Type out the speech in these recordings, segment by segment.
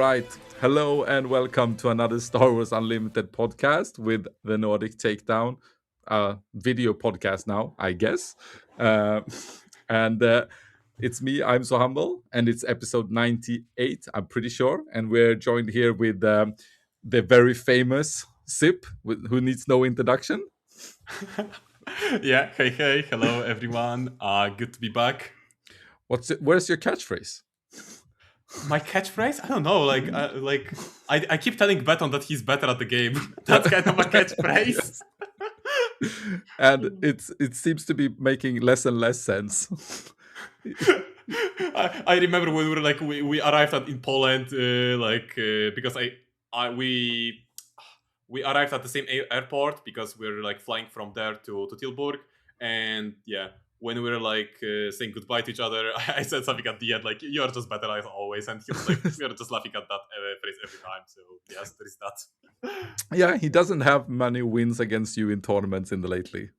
right. Hello and welcome to another Star Wars Unlimited podcast with the Nordic Takedown, video podcast now, I guess. Uh, and it's me, I'm so humble, and it's episode 98, I'm pretty sure. And we're joined here with the very famous Sip, who needs no introduction. Yeah, hey, hello everyone. Good to be back. Where's your catchphrase? My catchphrase? I don't know. I keep telling Beton that he's better at the game. That's kind of my catchphrase. And it seems to be making less and less sense. I remember when we arrived in Poland, because we arrived at the same airport because we're like flying from there to Tilburg, and yeah, when we were saying goodbye to each other, I said something at the end like "You're just better as always," and he was like, "We're just laughing at that phrase every time." So yes, there is that. Yeah, he doesn't have many wins against you in tournaments in the lately.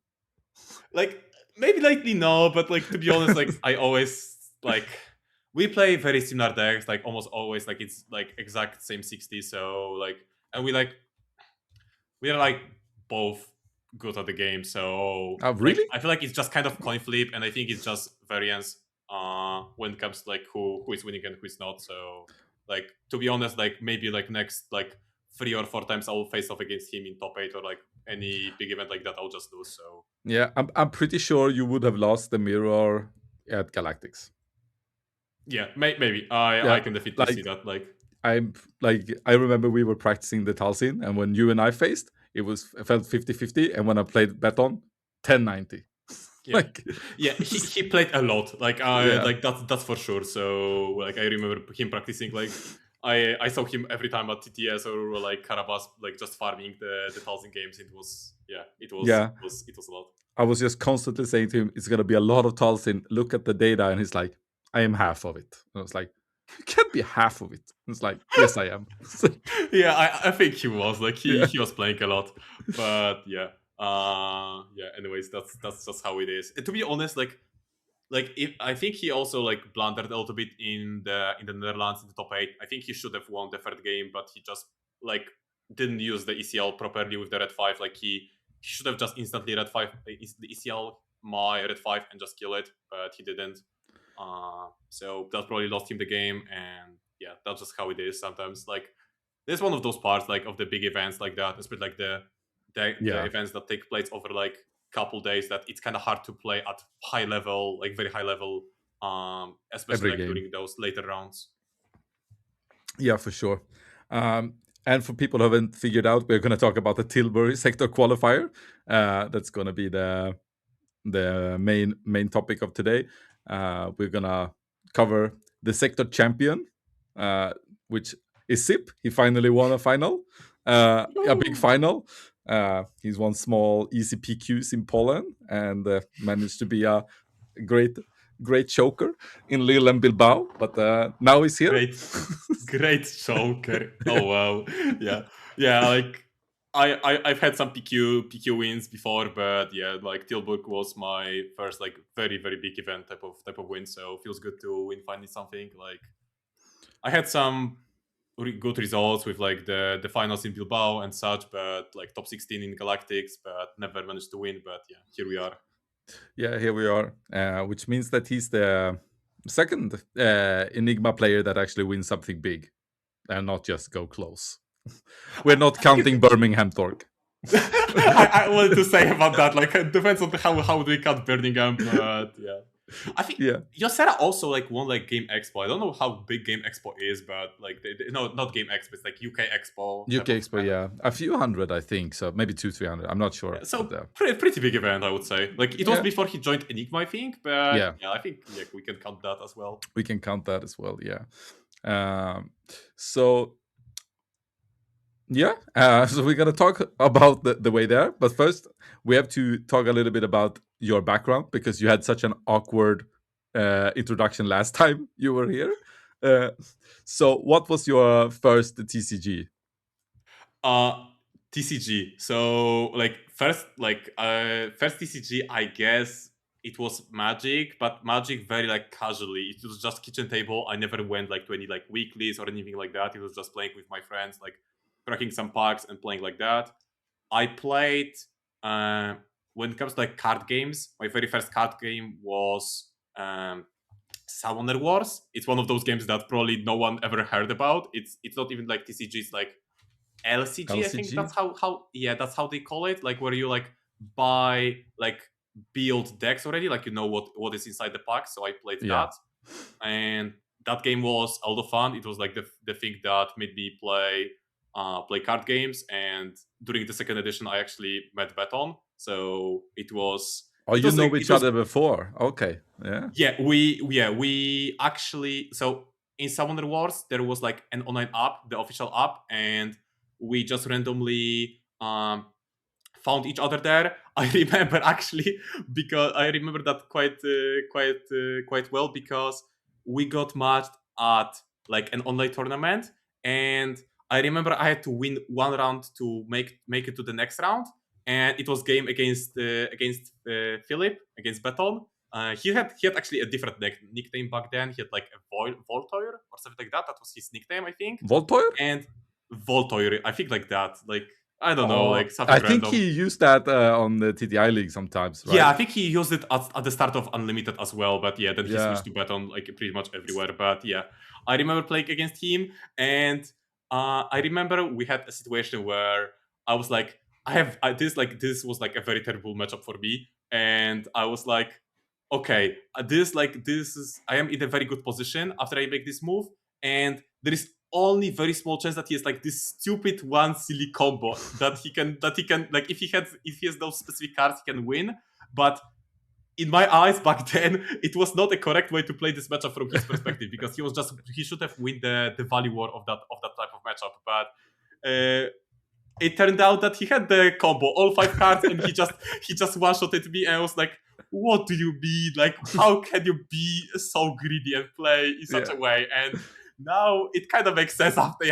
Like maybe lately no, but like to be honest, like I always like we play very similar decks, like almost always like it's like exact same 60. So like and we are like both good at the game. So Oh, really? I feel like it's just kind of coin flip, and I think it's just variance when it comes to like who is winning and who is not. So like to be honest, like maybe like next like 3 or 4 times I will face off against him in top 8 or like any big event like that, I'll just lose. So Yeah, I'm pretty sure you would have lost the mirror at Galactics. yeah, maybe I can definitely see that. I remember we were practicing the Talsin, and when you and I faced, it felt 50-50, and when I played Beton, 10-90. Yeah, yeah, he played a lot. Yeah. Like that's for sure. So like I remember him practicing. Like I saw him every time at TTS or like Karabas, like just farming the 1,000 games. It was it was a lot. I was just constantly saying to him, it's gonna be a lot of Talsin. Look at the data, and he's like, I am half of it. And I was like, you can't be half of it. And it's like, yes, I am. Yeah, I think he was like Yeah. he was playing a lot, but yeah. Anyways, that's just how it is. And to be honest, like if I think he also like blundered a little bit in the Netherlands in the top 8. I think he should have won the third game, but he just like didn't use the ECL properly with the red 5. Like he should have just instantly red 5 the ECL my red 5 and just kill it, but he didn't. So that probably lost him the game, and yeah, that's just how it is sometimes. Like there's one of those parts like of the big events like that, especially like the events that take place over like couple days, that it's kind of hard to play at high level, like very high level, especially like during those later rounds. Yeah, for sure. And for people who haven't figured out, we're going to talk about the Tillburg Sector Qualifier. That's going to be the main topic of today. We're going to cover the Sector Champion, which is Sip. He finally won a final, a big final. He's won small easy PQs in Poland and managed to be a great choker in Lille and Bilbao, but now he's here. Great choker. Oh wow, yeah. Like I've had some PQ wins before, but yeah, like Tillburg was my first like very big event type of win. So feels good to win finally something. Like I had some good results with like the finals in Bilbao and such, but like top 16 in Galactics, but never managed to win. But yeah, here we are. Yeah, here we are, which means that he's the second Enigma player that actually wins something big and not just go close. We're not counting Birmingham Thork. I wanted to say about that, like it depends on how they count Birmingham, but yeah. I think Yosera also like won like Game Expo. I don't know how big Game Expo is, but like no, not Game Expo. It's like UK Expo. UK Expo, yeah, a few hundred, I think. So maybe 200-300. I'm not sure. Yeah, so pretty big event, I would say. Like it was before he joined Enigma, I think. But yeah, I think we can count that as well. We can count that as well. Yeah. So we're gonna talk about the way there, but first we have to talk a little bit about your background, because you had such an awkward introduction last time you were here. So what was your first TCG? TCG. So like first TCG, I guess it was Magic, but Magic very like casually. It was just kitchen table. I never went like to any like weeklies or anything like that. It was just playing with my friends, like cracking some packs and playing like that. I played uh, when it comes to like card games. My very first card game was Summoner Wars. It's one of those games that probably no one ever heard about. It's not even like TCG. It's like LCG. I think LCG? that's how yeah, that's how they call it. Like where you like buy like build decks already. Like you know what is inside the pack. So I played Yeah. that, and that game was a lot of fun. It was like the thing that made me play card games. And during the second edition, I actually met Beton. So Oh, it you was know like each it was other before. Okay. Yeah. we actually, so in Summoner Wars there was like an online app, the official app, and we just randomly found each other there. I remember actually because I remember that quite well because we got matched at like an online tournament, and I remember I had to win one round to make it to the next round, and it was game against Philip, against Beton. He had actually a different nickname back then. He had like a Voltoir or something like that. That was his nickname, I think. Voltoir? And Voltoir, I think like that. Like I don't know, Oh, like something I think random. he used that on the TTI League sometimes, Yeah, right? I think he used it at the start of Unlimited as well, but yeah, then he Yeah. switched to bet on like pretty much everywhere. But yeah, I remember playing against him, and I remember we had a situation where I was like, this was like a very terrible matchup for me, and I was like, okay, this is I am in a very good position after I make this move, and there is only very small chance that he has like this stupid one silly combo that he can like if he has those specific cards he can win. But in my eyes back then, it was not a correct way to play this matchup from his perspective because he should have win the value war of that type of matchup. But it turned out that he had the combo, all 5 cards, and he just one shotted me, and I was like, "What do you mean? Like, how can you be so greedy and play in such Yeah. a way?" And now it kind of makes sense after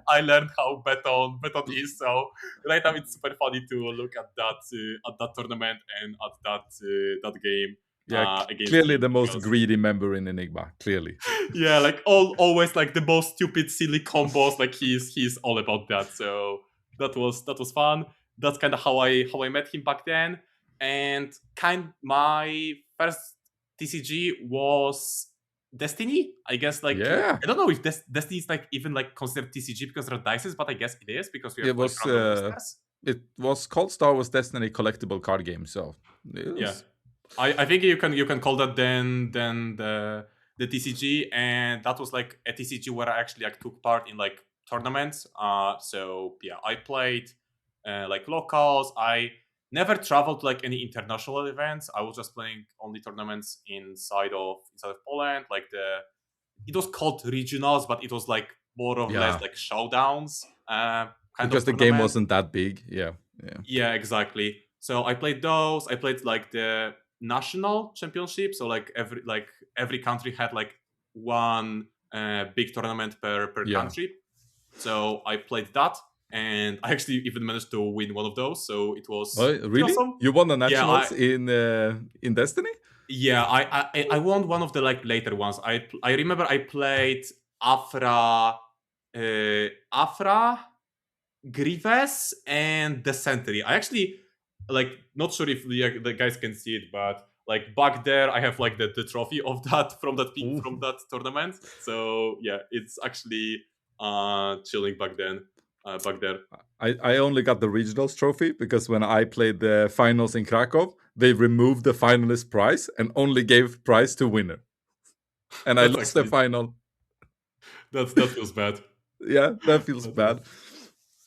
I learned how Beton is. So right now it's super funny to look at that tournament and at that game Yeah. against Clearly him the most because greedy member in Enigma. Clearly. yeah, like always like the most stupid silly combos. Like he's all about that. So that was fun. That's kind of how I met him back then. And my first TCG was Destiny. I guess like Yeah. I don't know if Destiny is like even like considered TCG because there are dices, but I guess it is because we have It like was random boosters. it was called Star Wars Destiny collectible card game, so it Yeah, was I think you can call that then the TCG, and that was like a TCG where I actually like took part in like tournaments. So yeah, I played like locals. I never traveled to like any international events. I was just playing only tournaments inside of Poland. Like it was called regionals, but it was like more or less yeah, like showdowns kind of because the game tournament. wasn't that big. Yeah. Yeah. Yeah, exactly. So I played those. I played like the national championship. So like every country had like one big tournament per Yeah. country. So I played that, and I actually even managed to win one of those. So it was Oh, pretty really? awesome. You won the Yeah, nationals in Destiny? I won one of the like later ones. I remember I played Afra, Grievous, and the Sentry. I actually like not sure if the guys can see it, but like back there I have like the trophy of that Ooh. from that tournament. So yeah, it's actually chilling back then. Back there. I only got the regionals trophy because when I played the finals in Krakow, they removed the finalist prize and only gave prize to winner. And I That's lost the actually final. that feels bad. Yeah, that feels That feels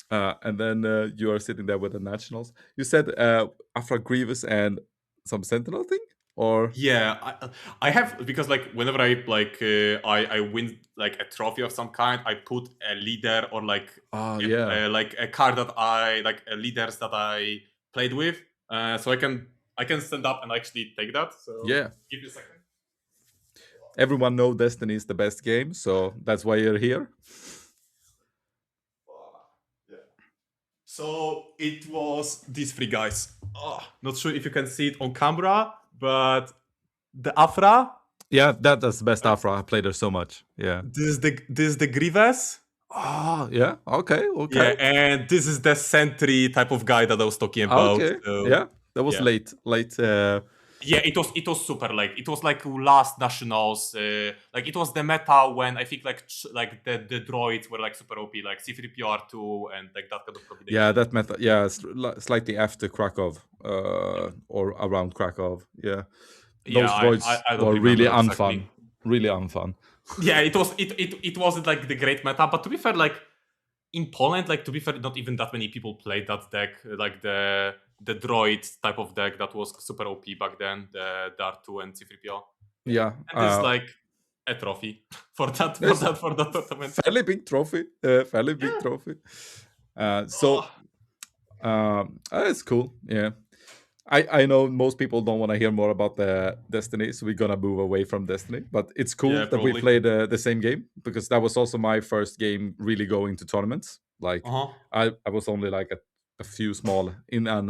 bad. And then you are sitting there with the nationals. You said Afra Grievous and some Sentinel thing, or Yeah, I have because like whenever I win like a trophy of some kind, I put a leader or yeah, like a card that I like leaders that I played with, so I can stand up and actually take that. So yeah. give me a second. Everyone know Destiny is the best game, so that's why you're here. Yeah. So it was these 3 guys. Not sure if you can see it on camera, But the Afra, Yeah, that's the best Afra. I played her so much. Yeah. this is the Grievous. Oh, yeah. Okay. Okay. Yeah, and this is the sentry type of guy that I was talking about. Okay. So Yeah. That was yeah, late. yeah, it was super like it was like last nationals. Like it was the meta when I think like the droids were like super OP, like C3PO2 and like that kind of Yeah, combination. that method. Yeah, slightly after Krakow, or around Krakow. Yeah, Yeah, those droids I don't were really remember exactly. unfun. Really unfun. Yeah, it wasn't like the great meta, but to be fair, like in Poland, like to be fair, not even that many people played that deck, like the droid type of deck that was super OP back then, the R2 and C3PO. Yeah, Yeah, and this is like a trophy it's for that tournament. fairly big trophy. Fairly big Yeah. trophy. So Oh, it's cool. Yeah, I know most people don't want to hear more about the Destiny, so we're gonna move away from Destiny. But it's cool yeah, that we probably. played the same game, because that was also my first game really going to tournaments. Like Uh huh. I was only like a few small in an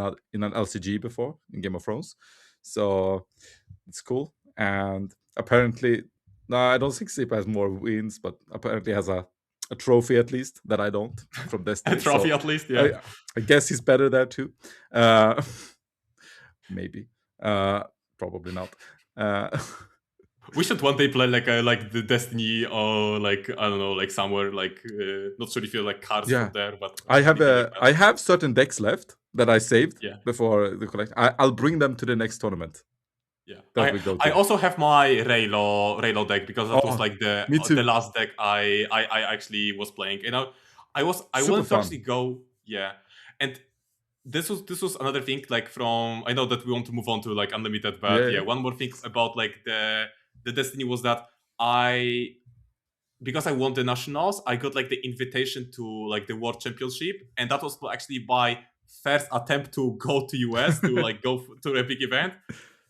LCG before in Game of Thrones, so it's cool. And apparently, no, I don't think Sip has more wins, but apparently has a trophy at least that I don't from A Destiny. trophy So at least. Yeah. I I guess he's better there too. Uh, maybe. Probably not. Uh, We should one day play like the Destiny or like I don't know like somewhere like not sure if you like cards yeah, from there, but I have anything like that. I have certain decks left that I saved Yeah. before the collection. I'll bring them to the next tournament Yeah, that we go I to. also have my Raylo deck because that was Oh, like me the too. last deck I actually was playing. You know, I Super wanted to fun. actually go, yeah, and this was another thing like from I know that we want to move on to like unlimited, Yeah, but yeah, yeah, one more thing about like the Destiny was that I because I won the nationals, I got like the invitation to like the world championship, and that was actually my first attempt to go to US to like go to a big event.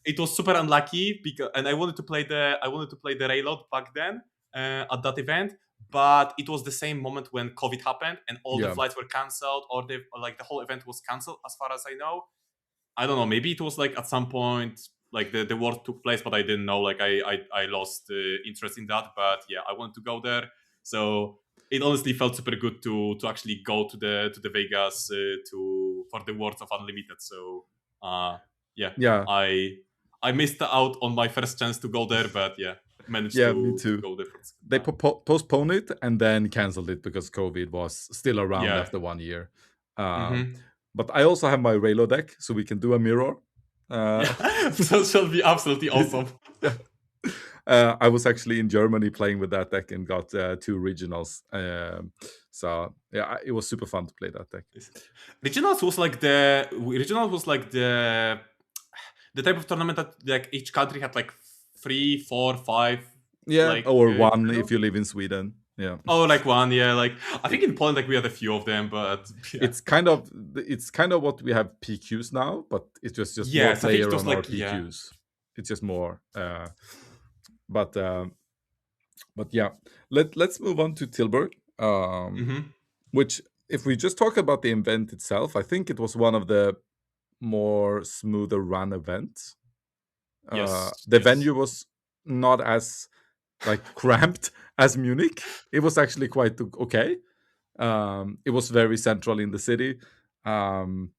It was super unlucky because and I wanted to play the Railroad back then at that event, but it was the same moment when COVID happened and all the yeah, flights were cancelled or the whole event was cancelled as far as I know. I don't know, maybe it was like at some point like the war took place, but I didn't know. Like I lost interest in that. But yeah, I wanted to go there, so it honestly felt super good to actually go to the Vegas to for the Worlds of Unlimited. So yeah, yeah, I missed out on my first chance to go there, but yeah, managed yeah. Me to too. go there for the second They time. postponed it and then canceled it because COVID was still around Yeah. after 1 year. Um, Mm-hmm. but I also have my Raylo deck, so we can do a mirror. Uh, Yeah, so shall be absolutely awesome. yeah. I was actually in Germany playing with that deck and got 2 regionals. So yeah, it was super fun to play that deck. Regionals was like the type of tournament that like each country had like three, four, five, Yeah, like or one if finals. you live in Sweden. Yeah, Oh, like one, yeah. Like I think in Poland, like we had a few of them, but yeah, it's kind of what we have PQs now, but it's just more yes, I think it player was on our like yeah, PQs. It's just more. But yeah, let's move on to Tilburg. hmm Which, if we just talk about the event itself, I think it was one of the more smoother run events. yes, The yes. venue was not as like cramped as Munich. It was actually quite okay. It was very central in the city. Um,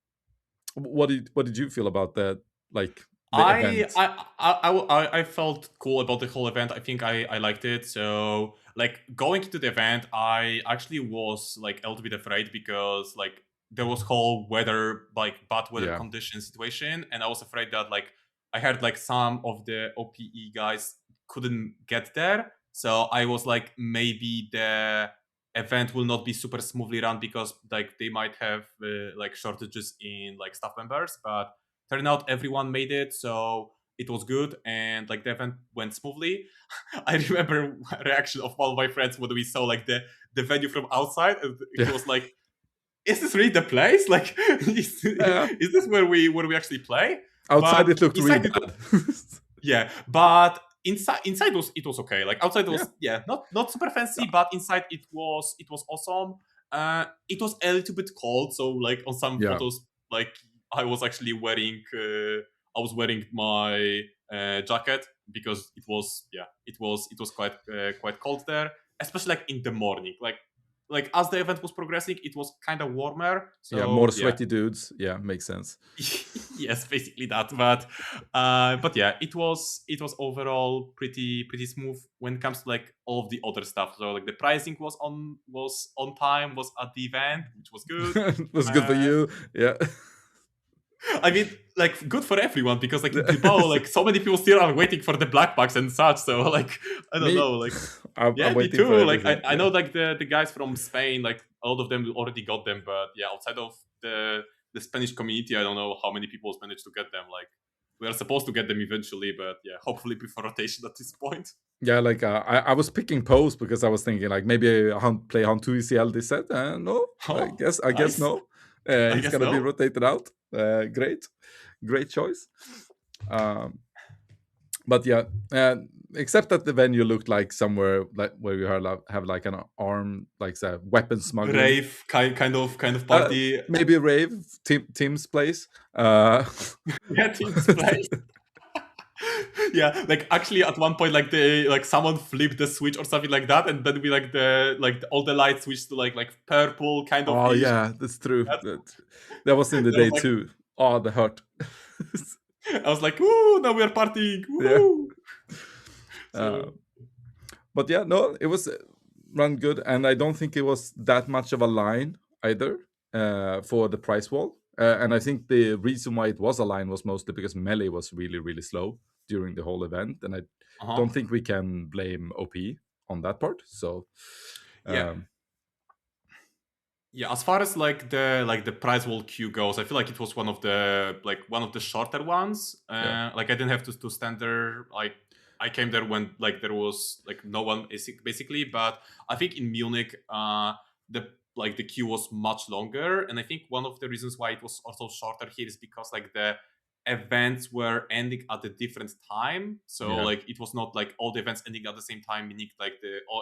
what did you feel about that? Like the I event? I, I felt cool about the whole event. I think I liked it. So like going into the event, I actually was like a little bit afraid because like there was whole weather like bad weather Yeah, condition situation, and I was afraid that like I heard like some of the OPE guys couldn't get there. So I was like maybe the event will not be super smoothly run because like they might have like shortages in like staff members, but turned out everyone made it, so it was good and like the event went smoothly. I remember reaction of one of my friends when we saw like the venue from outside, and he yeah, was like, "Is this really the place? Like, yeah. is this where we actually play?" Outside But it looked really inside it, bad. yeah. But inside was it was okay. Like outside Yeah, was yeah, not super fancy, but inside it was awesome. It was a little bit cold, so like on some yeah, photos, like I was actually wearing I was wearing my jacket because it was quite cold there, especially like in the morning. Like as the event was progressing, it was kind of warmer. Yeah, more So yeah, sweaty dudes. Yeah, makes sense. yes, basically that. But yeah, it was overall pretty smooth when it comes to like all of the other stuff. So like the pricing was on time, was at the event, which was good. That's good for Uh, you. Yeah. I mean, like good for everyone because like in Bilbao, like so many people still are waiting for the black packs and such. So like I don't Me, know, like I'm yeah, me waiting for too. Like everything. I Yeah. know like the guys from Spain, like a lot of them already got them, but yeah, outside of the Spanish community, I don't know how many people managed to get them. Like we are supposed to get them eventually, but yeah, hopefully before rotation at this point. Yeah, like I was picking pose because I was thinking like maybe play Hantu ECL this set. No, Oh, I guess nice. no. I He's guess gonna be no. rotated out. Great choice. Um, but yeah, except that the venue looked like somewhere like where you have like an arm, like a weapon smuggling. Rave kind of party. Maybe rave Tim's place. Uh, Yeah, teams play. Yeah, like actually at one point like someone flipped the switch or something like that, and then we all the lights switched to like purple kind of oh ish. yeah, that's true. That was in the I was day like, too. Oh, the hurt. I was like, "Ooh, now we are partying!" Yeah. Woo! Uh, So but yeah, no, it was run good, and I don't think it was that much of a line either for the price wall. And I think the reason why it was a line was mostly because melee was really slow during the whole event, and I uh-huh. don't think we can blame OP on that part. So Yeah, um, yeah. As far as like the prize wall queue goes, I feel like it was one of the shorter ones. yeah, Like I didn't have to stand there. Like I came there when like there was like no one basically. But I think in Munich, the queue was much longer, and I think one of the reasons why it was also shorter here is because like the events were ending at a different time. So yeah, like it was not like all the events ending at the same time, meaning like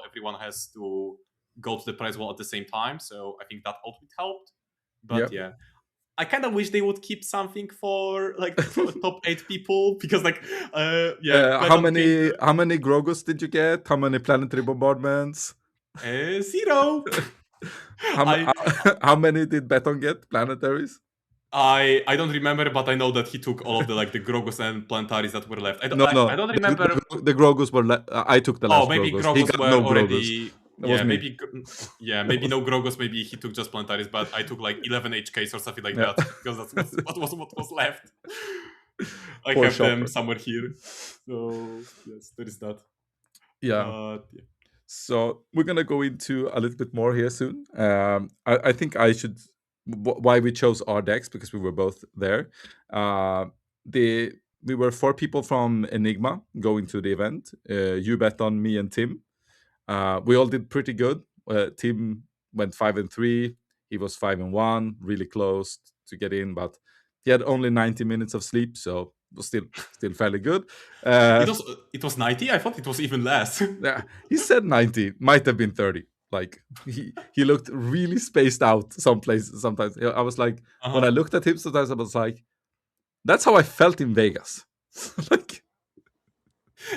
everyone has to go to the prize wall at the same time. So I think that also helped. yeah. But yeah, I kind of wish they would keep something for like for top 8 people because like yeah, How Beton came many Grogus did you get? How many planetary bombardments? to 0. How, I how many did Beton get? Planetaries? I don't remember, but I know that he took all of the like the Grogos and Plantaris that were left. I don't, No, I no. don't remember. The Grogus were. I took the Oh, last maybe Grogus. He Grogos got were no Grogus. already. That was Yeah, me. yeah, That maybe was no Grogos. Maybe he took just Plantaris, but I took like 11 HKs or something like yeah. that because what was left. I Poor have them shopper. somewhere here. So yes, there is that. Yeah. But yeah. So we're gonna go into a little bit more here soon. I think I should why we chose our decks because we were both there. The we were 4 people from Enigma going to the event. You bet on me and Tim. We all did pretty good. Tim went 5-3. He was 5-1, really close to get in, but he had only 90 minutes of sleep, so it was still fairly good. It Uh, was it was 90. I thought it was even less. yeah, he said 90, might have been 30. Like he looked really spaced out some places sometimes. I was like, when I Uh-huh. looked at him, sometimes I was like, that's how I felt in Vegas. Like,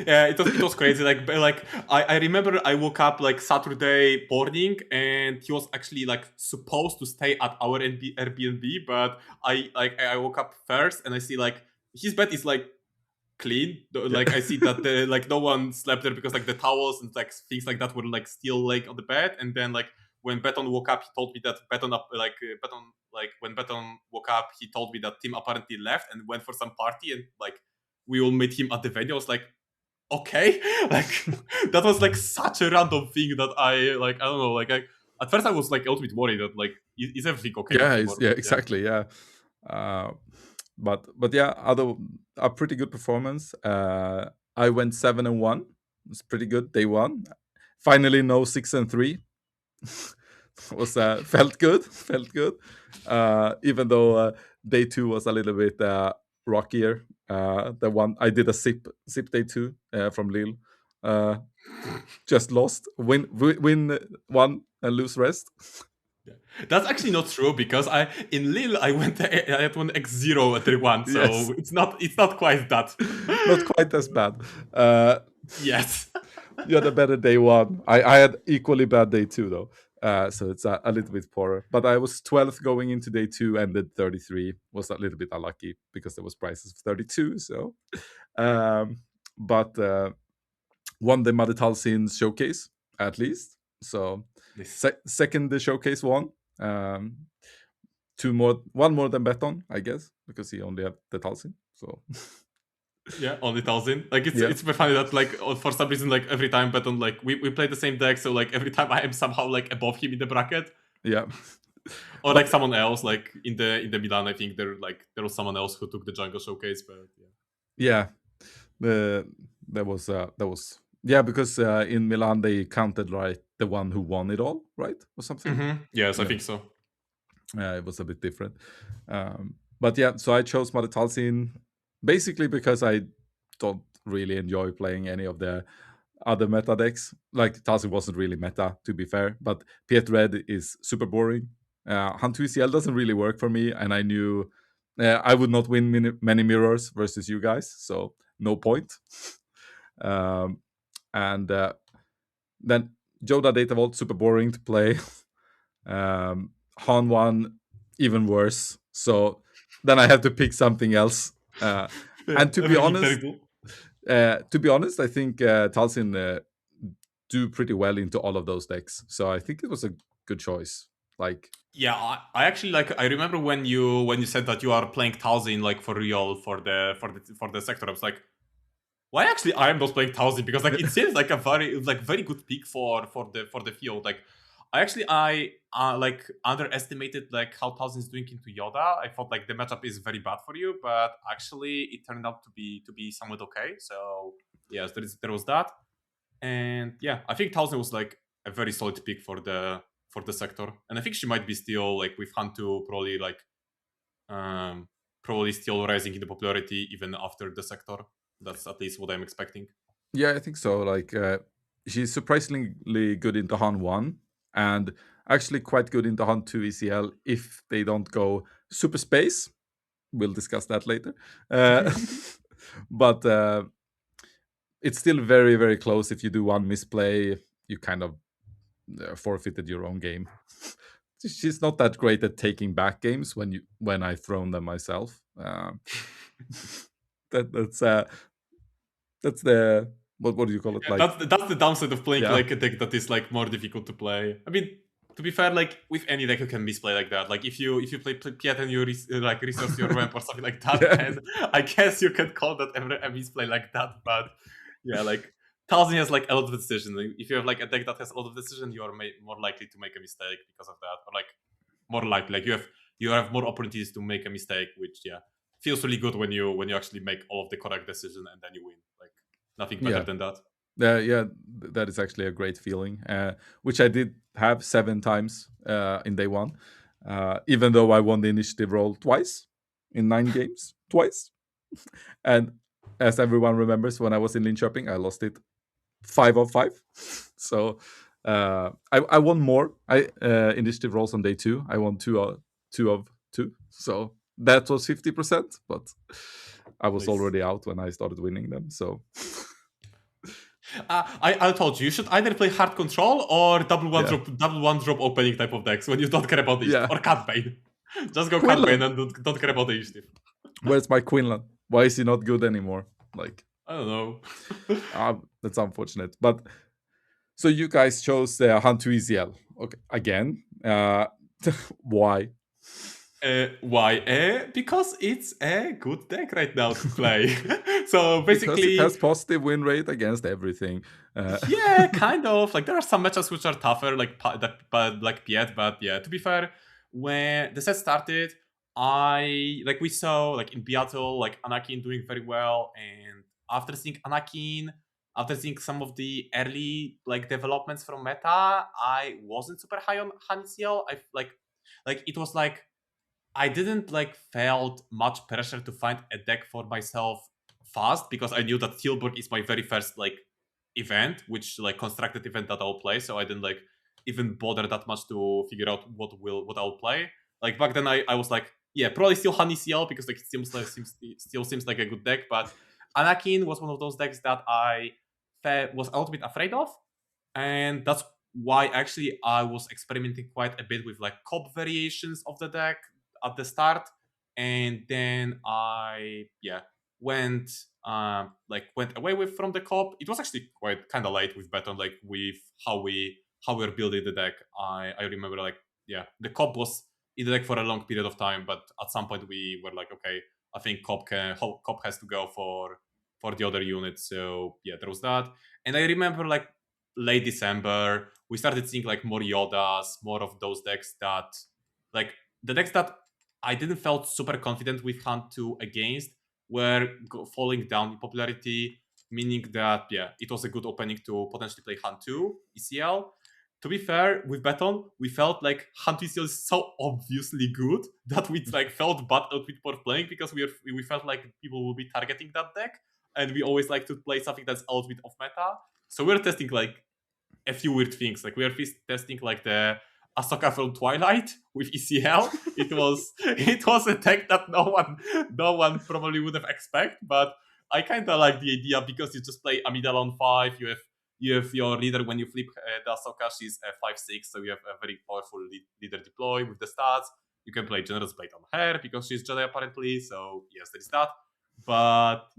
Yeah, it was crazy. I remember I woke up like Saturday morning and he was actually like supposed to stay at our Airbnb, but I woke up first and I see like his bed is like clean. yeah, Like I see that like no one slept there because like the towels and like things like that were like still like on the bed. And then like when Beton woke up, he told me that Beton like when Beton woke up, he told me that Tim apparently left and went for some party and like we all met him at the venue. I was like, okay, like that was like such a random thing that I don't know, at first I was like a little bit worried that like is everything okay with him or yeah, yeah. exactly, yeah. Uh, but yeah, other a pretty good performance. I went 7-1. It's pretty good day one. Finally, no 6-3. Was felt good, felt good. Even though day two was a little bit rockier. The one I did a sip day two from Lille. Uh, just lost. Win one and lose rest. That's actually not true because in Lille I had one X0 at 1, Yes, so it's not quite that. not quite as bad. Yes. You had a better day one. I had equally bad day two though. So it's a little bit poorer. But I was 12th going into day two, ended 33. Was a little bit unlucky because there was prices of 32. So, but won the Maditalsin showcase at least. So This. second the showcase won. Um, one more than Beton, I guess, because he only had the Talsin. So Yeah, only 1,000. Like yeah, it's super funny that like for some reason like every time Beton like we play the same deck, so like every time I am somehow like above him in the bracket. yeah. Or But like someone else, like in the Milan, I think there was someone else who took the jungle showcase, but yeah. yeah, there was yeah, because in Milan they counted like the one who won it all, right, or something. Yes, I Yeah, think so. it was a bit different. But yeah, so I chose Maditalsin basically because I don't really enjoy playing any of the other meta decks. Like Talsin wasn't really meta, to be fair, but Piet Red is super boring. Hunt ECL doesn't really work for me, and I knew I would not win many mirrors versus you guys, so no point. Um, and then Joda Data Vault, super boring to play. Han 1, even worse. So then I have to pick something else. Yeah, And to be really honest, terrible. I think Talsin do pretty well into all of those decks. So I think it was a good choice. Like, Yeah, I actually like. I remember when you said that you are playing Talzin like for real for the sector. I was like, why actually I am not playing Talzin? Because like it seems like a very good pick for the field. Like I like underestimated like how Talzin is doing into Yoda. I thought like the matchup is very bad for you, but actually it turned out to be somewhat okay. So yes, there was that. And yeah, I think Talzin was like a very solid pick for the sector, and I think she might be still like with Hantu probably still rising in the popularity even after the sector. That's at least what I'm expecting. yeah, I think so. Like, she's surprisingly good into Han 1 and actually quite good into Han 2 ECL if they don't go super space. We'll discuss that later. But it's still very, very close. If you do one misplay, you kind of forfeited your own game. She's not that great at taking back games when I thrown them myself. That's the what do you call it? Yeah, Like, that's the downside of playing yeah, like a deck that is like more difficult to play. I mean, to be fair, like with any deck you can misplay like that. Like if you play Piet and you like resource your ramp or something like that, yeah, then I guess you can call that a misplay like that. But yeah, like Talzin has like a lot of decisions. Like, if you have like a deck that has a lot of decisions, you are more likely to make a mistake because of that, or like more likely like you have more opportunities to make a mistake, which yeah feels really good when you actually make all of the correct decision and then you win. Like nothing better yeah. than that. Yeah, that is actually a great feeling, which I did have 7 times in day one, even though I won the initiative roll twice in 9 games, twice. And as everyone remembers, when I was in Linköping, I lost it 5 of 5. So I won more. I initiative rolls on day two. I won 2 of 2. So that was 50%, but I was Nice. already out when I started winning them. So I told you should either play hard control or yeah, double one drop opening type of decks when you don't care about the initiative, yeah. or cat bane. Just go cat bane Quinlan, and don't care about the initiative. where's my Quinlan? Why is he not good anymore? Like, I don't know. that's unfortunate. But so you guys chose Hunt to ECL. Okay, again. Why? Why? Because it's a good deck right now to play. So Because it has basically, positive win rate against everything. yeah, kind of. Like there are some matchups which are tougher, like but like Piet. But yeah, to be fair, when the set started, we saw like in Beatle like Anakin doing very well, and after seeing some of the early like developments from meta, I wasn't super high on Hanisiel. I like it was like I didn't like felt much pressure to find a deck for myself fast because I knew that Tillburg is my very first like event, which like constructed event that I'll play. So I didn't like even bother that much to figure out what I'll play. Like back then, I was like, yeah, probably still Han ECL because like it still seems like a good deck. But Anakin was one of those decks that I was a little bit afraid of, and that's why actually I was experimenting quite a bit with like cop variations of the deck at the start, and then I went went away with from the cop. It was actually quite kind of late with Beton, like with how we're building the deck. I remember like the cop was in the deck for a long period of time, but at some point we were like, okay, I think cop has to go for the other unit. So yeah, there was that. And I remember like late December, we started seeing like more Yodas, more of those decks that like the decks that I didn't felt super confident with Hunt 2 against were falling down in popularity, meaning that it was a good opening to potentially play Hunt 2 ECL. To be fair, with Beton, we felt like Hunt 2 ECL is so obviously good that we like felt bad out with for playing because we felt like people will be targeting that deck, and we always like to play something that's out with off meta. So we're testing like a few weird things. Like we're testing like the Ahsoka from Twilight with ECL. It was a tech that no one probably would have expected, but I kind of like the idea because you just play Amidala on 5. You have your leader when you flip the Ahsoka. She's a 5/6, so you have a very powerful leader deploy with the stats. You can play Generous Blade on her because she's Jedi apparently. So yes, there is that. But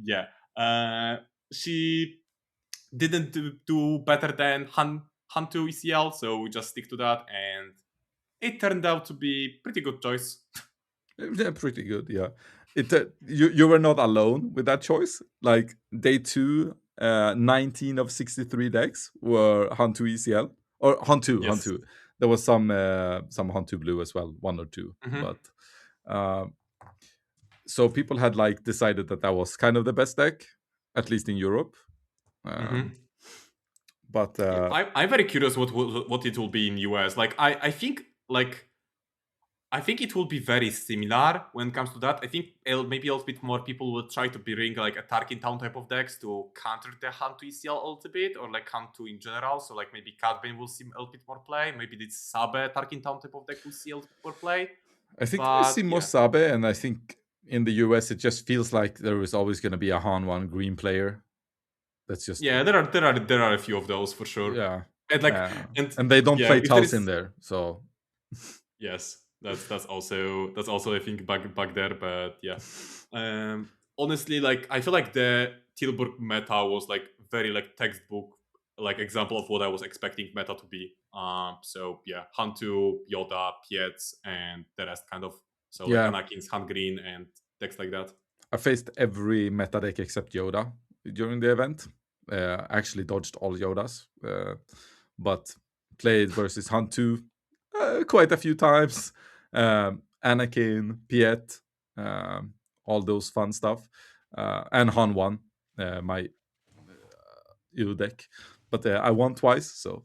she didn't do better than Han 2 ECL, so we just stick to that, and it turned out to be pretty good choice. Yeah, pretty good. Yeah, it you were not alone with that choice. Like day 2, 19 of 63 decks were Hunt 2 ECL or Hunt 2. Yes. Hunt 2. There was some Hunt 2 blue as well, 1 or 2, but so people had like decided that was kind of the best deck, at least in Europe. But I'm very curious what it will be in US. Like I think it will be very similar when it comes to that. I think maybe a little bit more people will try to bring like a Tarkin Town type of decks to counter the Hunt 2 ECL a little bit, or like Hunt 2 in general. So like maybe Catbane will see a little bit more play. Maybe this Sabe Tarkin Town type of deck will see a little bit more play. I think we see more Sabe, and I think in the US it just feels like there is always going to be a Han 1 green player. That's just there are a few of those for sure. Yeah, and like and they don't play Tals in there, so yes. That's also I think back there, but honestly, like I feel like the Tillburg meta was like very like textbook like example of what I was expecting meta to be. So Hunt 2, Yoda, Pietz, and the rest kind of. So like Anakin's Hunt Green and decks like that. I faced every meta deck except Yoda during the event. Actually dodged all Yodas, but played versus Hunt 2 quite a few times. Anakin, Piet, all those fun stuff, and Han 1, my EU deck. But I won twice, so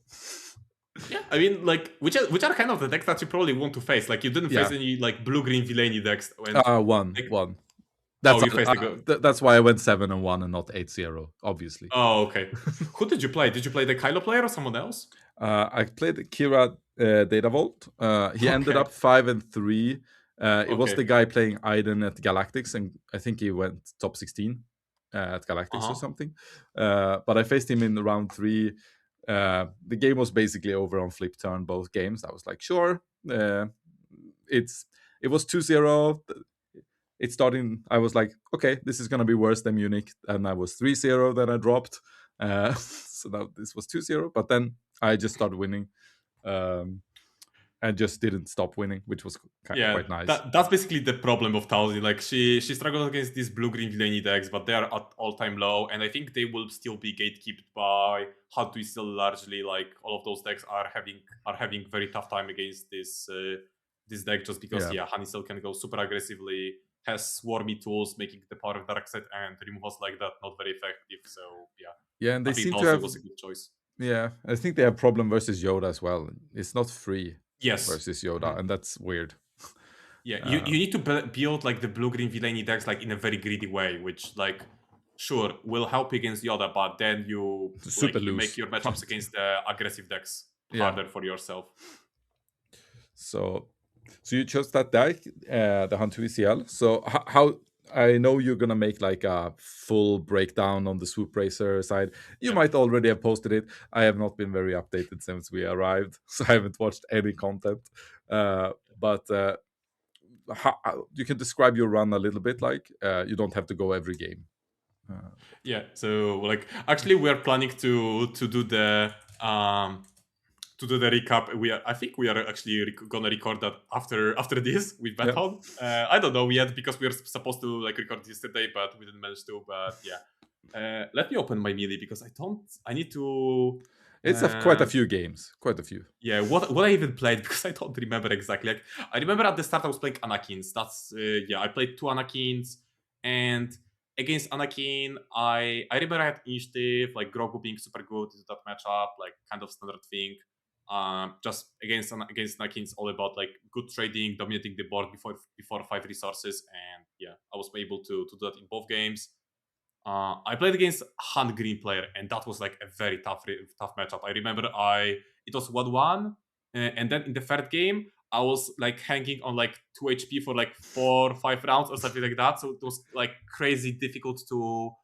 yeah. I mean, like which are kind of the decks that you probably want to face. Like you didn't face any like blue-green villainy decks. One. That's why I went 7-1 and not 8-0, obviously. Oh, okay. Who did you play? Did you play the Kylo player or someone else? I played Kira Data Vault. He ended up 5-3. It was the guy playing Aiden at Galactics, and I think he went top 16 at Galactics or something. But I faced him in round 3. The game was basically over on flip turn, both games. I was like, sure. It was 2-0. It started. I was like, okay, this is gonna be worse than Munich, and I was 3-0. Then I dropped. So now this was 2-0. But then I just started winning. And just didn't stop winning, which was quite nice. That's basically the problem of Tauzi. Like she struggles against these blue-green villainy decks, but they are at all-time low, and I think they will still be gatekept by Hunt 2 ECL largely. Like all of those decks are having very tough time against this deck just because Han ECL can go super aggressively, has swarmy tools, making the power of Darkseid and removals like that not very effective. So and they seem to have was a good choice. Yeah, I think they have problem versus Yoda as well. It's not free. Yes. Versus Yoda, and that's weird. Yeah, you need to build like the blue-green villainy decks like in a very greedy way, which like sure will help against Yoda, but then you make your matchups against the aggressive decks. Yeah. harder for yourself. So you chose that deck, the Hunt 2 ECL. So how I know you're gonna make like a full breakdown on the Swoop Racer side. You Yeah. might already have posted it. I have not been very updated since we arrived, so I haven't watched any content. But you can describe your run a little bit. Like you don't have to go every game. Yeah. So like actually we are planning to do the recap. I think we are actually gonna record that after this with Yeah. Beton. I don't know yet because we were supposed to like record yesterday, but we didn't manage to. But yeah, let me open my melee because I need to. It's quite a few games. Quite a few. Yeah, what I even played because I don't remember exactly. Like I remember at the start I was playing Anakins. That's I played 2 Anakins, and against Anakin I remember I had initiative, like Grogu being super good into that matchup, like kind of standard thing. Just against Anakin's all about like good trading, dominating the board before 5 resources, and yeah, I was able to do that in both games. I played against Han Green player, and that was like a very tough matchup. I remember it was 1-1, and then in the third game, I was like hanging on like 2 HP for like 4-5 rounds or something like that. So it was like crazy difficult to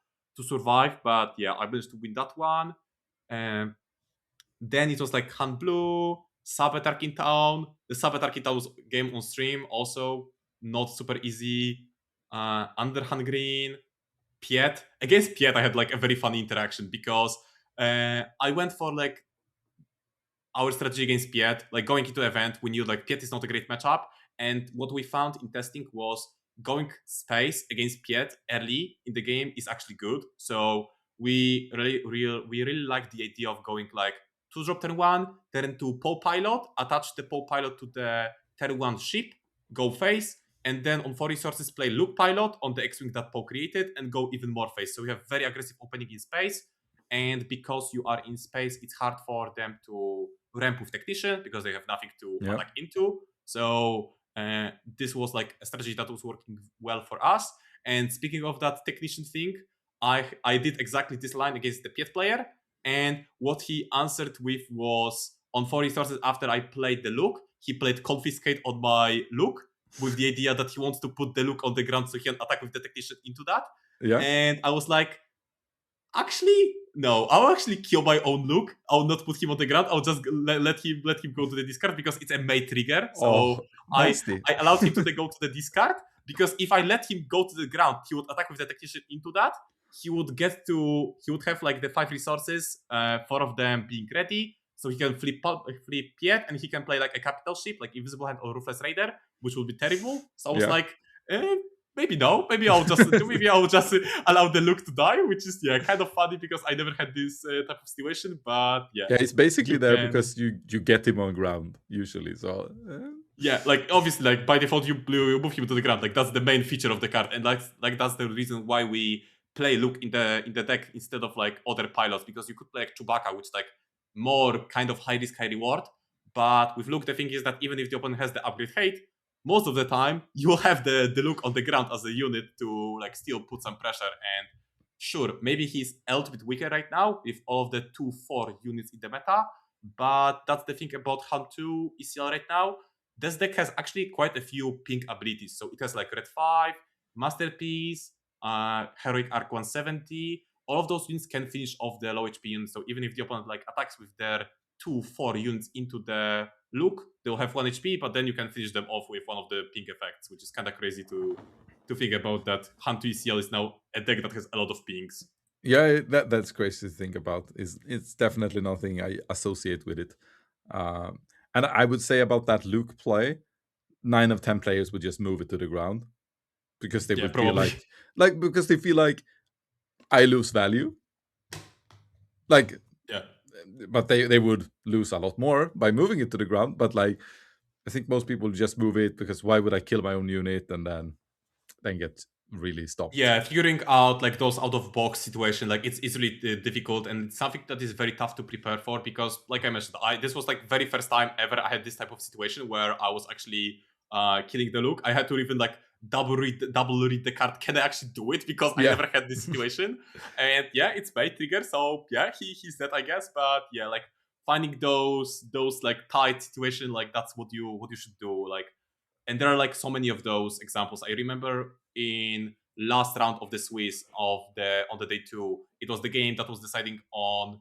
survive. But yeah, I managed to win that one. And then it was like Han Blue, Saboteur in Town. The Saboteur in Town was game on stream, also not super easy. Under Han Green. Piet. Against Piet, I had like a very funny interaction because I went for like our strategy against Piet, like going into the event, we knew like Piet is not a great matchup. And what we found in testing was going space against Piet early in the game is actually good. So we really like the idea of going like 2-drop turn 1, turn 2 Poe Pilot, attach the Poe Pilot to the turn 1 ship, go face, and then on 4 resources play Luke Pilot on the X-Wing that Poe created and go even more face. So we have very aggressive opening in space. And because you are in space, it's hard for them to ramp with Technician because they have nothing to attack into. So this was like a strategy that was working well for us. And speaking of that Technician thing, I did exactly this line against the Piet player. And what he answered with was on 4 resources after I played the Luke, he played Confiscate on my Luke with the idea that he wants to put the Luke on the ground so he can attack with the Technician into that. Yeah. And I was like, actually, no. I'll actually kill my own Luke. I'll not put him on the ground. I'll just let him go to the discard because it's a May trigger. So I allowed him to go to the discard because if I let him go to the ground, he would attack with the Technician into that. He would have like the 5 resources, 4 of them being ready. So he can flip Piet and he can play like a capital ship, like Invisible Hand or Ruthless Raider, which would be terrible. So I was like, maybe no. Maybe I'll just allow the Luke to die, which is kind of funny because I never had this type of situation. But yeah, it's basically there because you get him on ground usually. So yeah, like obviously, like by default you move him to the ground. Like that's the main feature of the card, and like that's the reason why we play Luke in the deck instead of like other pilots, because you could play like Chewbacca, which is like more kind of high risk, high reward. But with Luke, the thing is that even if the opponent has the upgrade hate, most of the time you will have the Luke on the ground as a unit to like still put some pressure. And sure, maybe he's a little bit weaker right now with all of the 2-4 units in the meta, but that's the thing about Hunt 2 ECL right now. This deck has actually quite a few pink abilities. So it has like Red 5, Masterpiece, Heroic Arc 170. All of those units can finish off the low HP units. So even if the opponent like attacks with their 2-4 units into the Luke, they'll have 1 HP, but then you can finish them off with one of the pink effects, which is kind of crazy to think about, that Hunt 2 ECL is now a deck that has a lot of pinks. Yeah, that's crazy to think about. It's definitely nothing I associate with it. And I would say about that Luke play, 9 of 10 players would just move it to the ground because they would probably feel like because they feel like I lose value. Like but they would lose a lot more by moving it to the ground. But like I think most people just move it because why would I kill my own unit and then get really stopped? Yeah, figuring out like those out of box situation, like it's really difficult, and it's something that is very tough to prepare for because, like I mentioned, this was like very first time ever I had this type of situation where I was actually killing the Luke. I had to even like double read the card. Can I actually do it? Because I never had this situation. And yeah, it's May trigger, so yeah, he's dead, I guess. But yeah, like finding those like tight situation, like that's what you should do. Like, and there are like so many of those examples. I remember in last round of the Swiss of the on the day 2, it was the game that was deciding on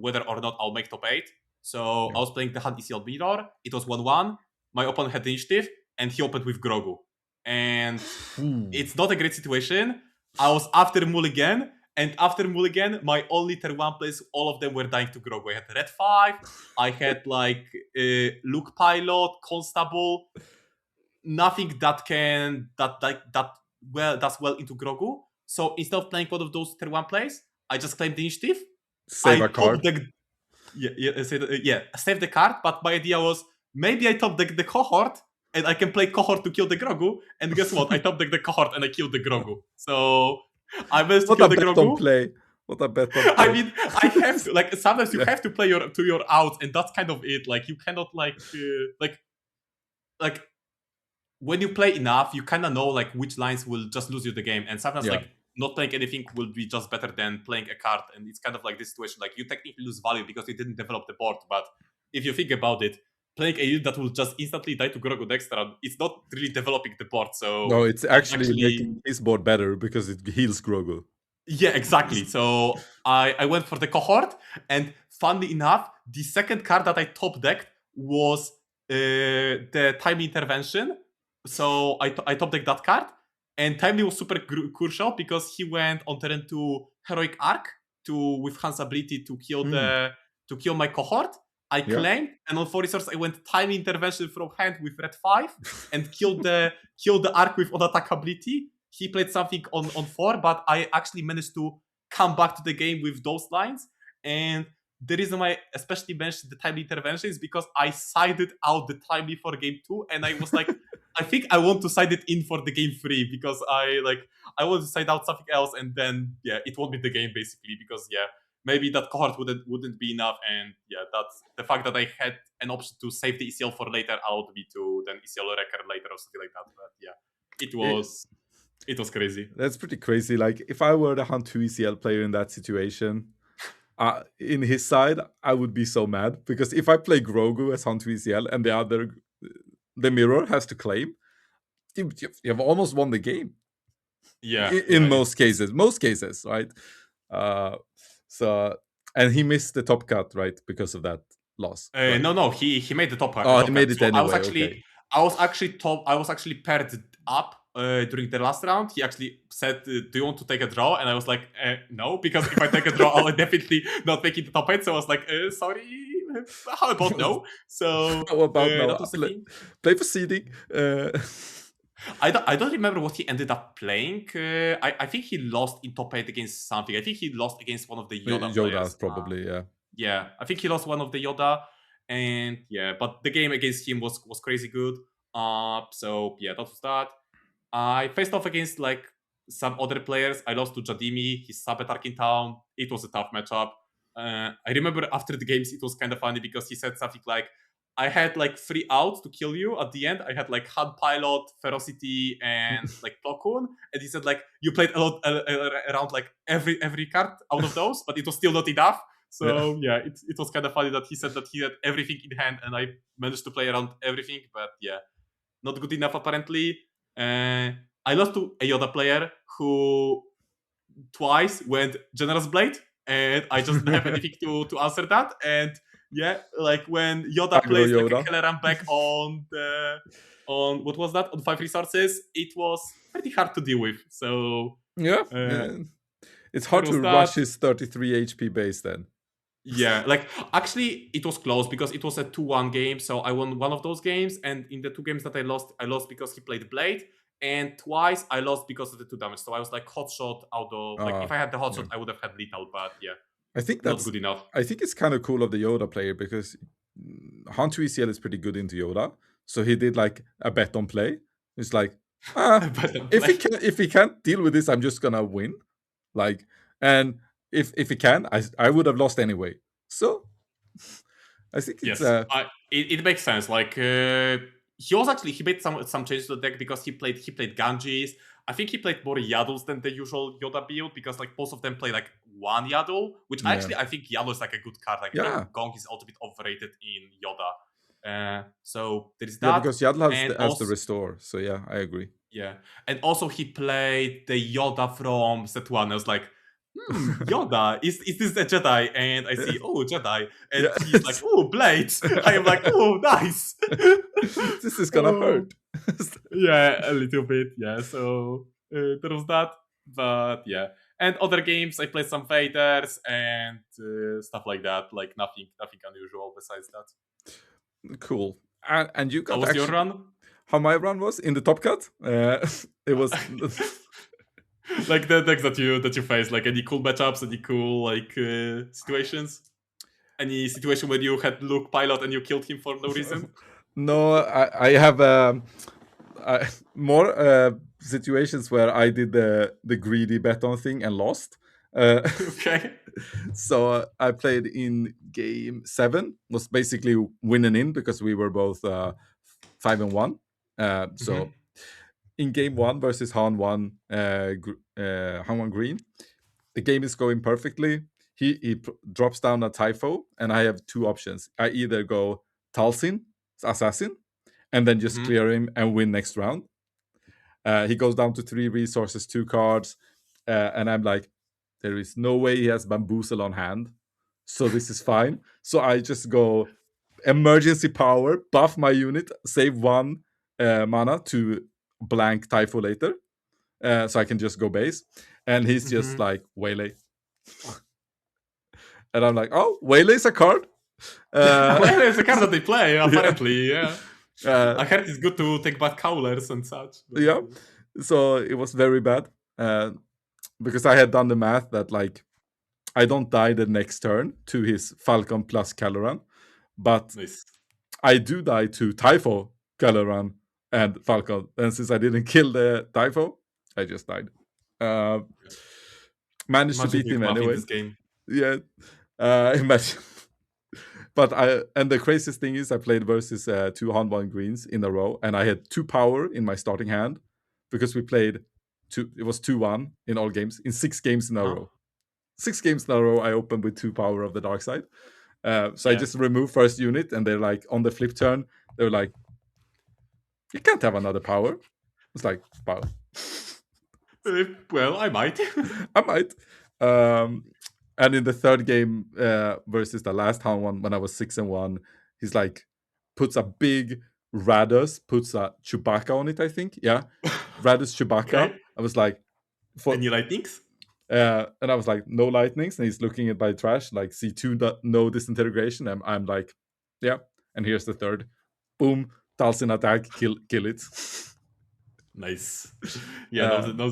whether or not I'll make top 8. So Yeah. I was playing the hand ECL mirror. It was 1-1. My opponent had the initiative, and he opened with Grogu. And it's not a great situation. I was after Mulligan, and after Mulligan, my only turn 1 plays, all of them were dying to Grogu. I had Red 5, I had like Luke Pilot, Constable, nothing that's well into Grogu. So instead of playing one of those turn 1 plays, I just claimed the initiative. Save a card. Save the card, but my idea was maybe I top deck the cohort and I can play cohort to kill the Grogu, and guess what? I top deck the cohort and I killed the Grogu. So I managed to kill the Grogu. Play. What a bet on play. I mean, I have to, like, sometimes you have to play your outs, and that's kind of it. Like, you cannot like when you play enough, you kind of know like which lines will just lose you the game, and sometimes like not playing anything will be just better than playing a card. And it's kind of like this situation, like you technically lose value because you didn't develop the board. But if you think about it, playing a unit that will just instantly die to Grogu next round, it's not really developing the board. So no, it's actually making his board better because it heals Grogu. Yeah, exactly. So I went for the cohort, and funnily enough, the second card that I top decked was the Timely Intervention. So I top decked that card, and Timely was super crucial because he went on turn 2 Heroic Arc with Han's ability to kill to kill my cohort. I claimed, and on 4 resources I went Timely Intervention from hand with Red 5 and killed the Arc with unattackability. He played something on 4, but I actually managed to come back to the game with those lines. And the reason why I especially mentioned the Timely Intervention is because I sided out the Timely for game 2, and I was like, I think I want to side it in for the game 3 because I want to side out something else, and then it won't be the game basically because maybe that cohort wouldn't be enough, and that's the fact that I had an option to save the ECL for later allowed me to then ECL record later or something like that. But it was crazy. That's pretty crazy. Like, if I were the Hunt 2 ECL player in that situation, in his side, I would be so mad. Because if I play Grogu as Hunt 2 ECL and the mirror has to claim, you've almost won the game. Yeah. In most cases. Most cases, right? And he missed the top cut, right? Because of that loss. Right? No, he made the top cut. Oh, he made it anyway. I was actually paired up during the last round. He actually said, do you want to take a draw? And I was like, no, because if I take a draw, I'll definitely not make it the top 8. So I was like, sorry, how about no? So how about no? Play for seeding. I don't remember what he ended up playing. I think he lost in top 8 against something. I think he lost against one of the Yoda players. Probably, Yeah, I think he lost one of the Yoda. And but the game against him was crazy good. So that was that. I faced off against like some other players. I lost to Jadimi. He's sub at Arkin Town. It was a tough matchup. I remember after the games, it was kind of funny because he said something like, I had like 3 outs to kill you at the end. I had like Hand Pilot, Ferocity, and like Plokun. And he said like, you played a lot around like every card out of those, but it was still not enough. So it was kind of funny that he said that he had everything in hand, and I managed to play around everything, but not good enough apparently. I lost to a Yoda player who twice went Generous Blade, and I just didn't have anything to answer that. And like when Yoda plays like a Kelleran back on what was that, on 5 resources, it was pretty hard to deal with. So it's hard to rush his 33 HP base then. Like actually it was close because it was a 2-1 game, so I won one of those games, and in the 2 games that I lost because he played Blade, and twice I lost because of the 2 damage. So I was like hot shot out of like if I had the hot shot I would have had lethal, but I think that's not good enough. I think it's kind of cool of the Yoda player because Hunt 2 ECL is pretty good into Yoda, so he did like a bet on play. It's like if he can't deal with this, I'm just gonna win. Like, and if he can, I would have lost anyway. So I think it's it makes sense. Like he made some changes to the deck because he played Ganges. I think he played more Yaddles than the usual Yoda build because like most of them play like one Yaddle, which Yeah. actually I think Yaddle is like a good card. Like I Yeah. think Gong is also a bit overrated in Yoda. So there is Yeah, that. because Yaddle has And has the also, restore. So yeah, I agree. yeah, and also he played the Yoda from set one. I was like, Yoda, is this a Jedi? And I see, oh, Jedi, and Yeah. he's like, oh, blades. I am like, oh, nice. This is gonna Oh, hurt. yeah, a little bit. Yeah, so there was that. But yeah, and other games I played some fighters and stuff like that. Like nothing unusual besides that. Cool. And you How got was your actually run? how my run was in the top cut. It was Like the decks that you face, like any cool matchups, any cool like situations, any situation where you had Luke pilot and you killed him for no reason. no. I have more situations where I did the greedy bet on thing and lost. Okay. So I played in game 7. Was basically winning in because we were both 5-1. So Mhm. in game 1 versus Han 1, Han 1 Green, the game is going perfectly. He drops down a Typho, and I have two options. I either go Talsin, Assassin, and then just Mhm. clear him and win next round. He goes down to 3 resources, 2 cards, and I'm like, there is no way he has Bamboozle on hand, so this is fine. So I just go emergency power, buff my unit, save 1 mana to blank Typho later, so I can just go base. And he's just Mhm. like, Waylay. And I'm like, oh, Waylay's a card. Well, it's a card that they play, Yeah. apparently, yeah. I Uh, heard it's good to take back Cowlers and such. But, yeah. So it was very bad because I had done the math that like I don't die the next turn to his Falcon plus Caloran, but nice. I do die to Typho, Caloran, and Falcon. And since I didn't kill the Typho, I just died. Uh, managed to Imagine beat doing him math in anyway. this game. Yeah. Imagine. But the craziest thing is I played versus 2 Han 1 greens in a row, and I had 2 power in my starting hand because we played two. It was 2-1 in all games in 6 games in a Uh-huh. row. 6 games in a row, I opened with 2 power of the dark side. So I Yeah. just removed first unit, and they're like on the flip turn, they were like, "You can't have another power." It's like power. Well, I might. I might. And in the third game versus the last Han 1, when I was 6-1, he's like puts a big Radus, puts a Chewbacca on it. I think, yeah, Radus Chewbacca. Okay. I was like, for Any lightnings? and I was like, no lightnings, and he's looking at my trash like C2 no disintegration. And I'm like, yeah, and here's the third, boom, Talsin attack, kill it. Nice. Yeah, no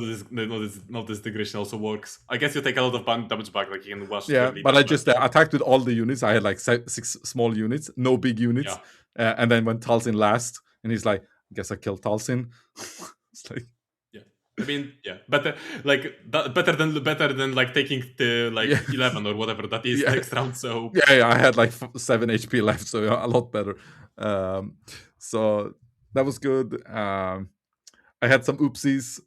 disintegration also works. I guess you take a lot of damage back, like you can wash Yeah, your but I leaders just left. attacked with all the units. I had like 6 small units, no big units. Yeah. And then when Talsin last, and he's like, I guess I killed Talsin. It's like, Yeah. I mean, yeah, better better than like taking the like yeah. 11 or whatever that is Yeah. next round. So Yeah, I had like 7 HP left, so yeah, a lot better. So that was good. I had some oopsies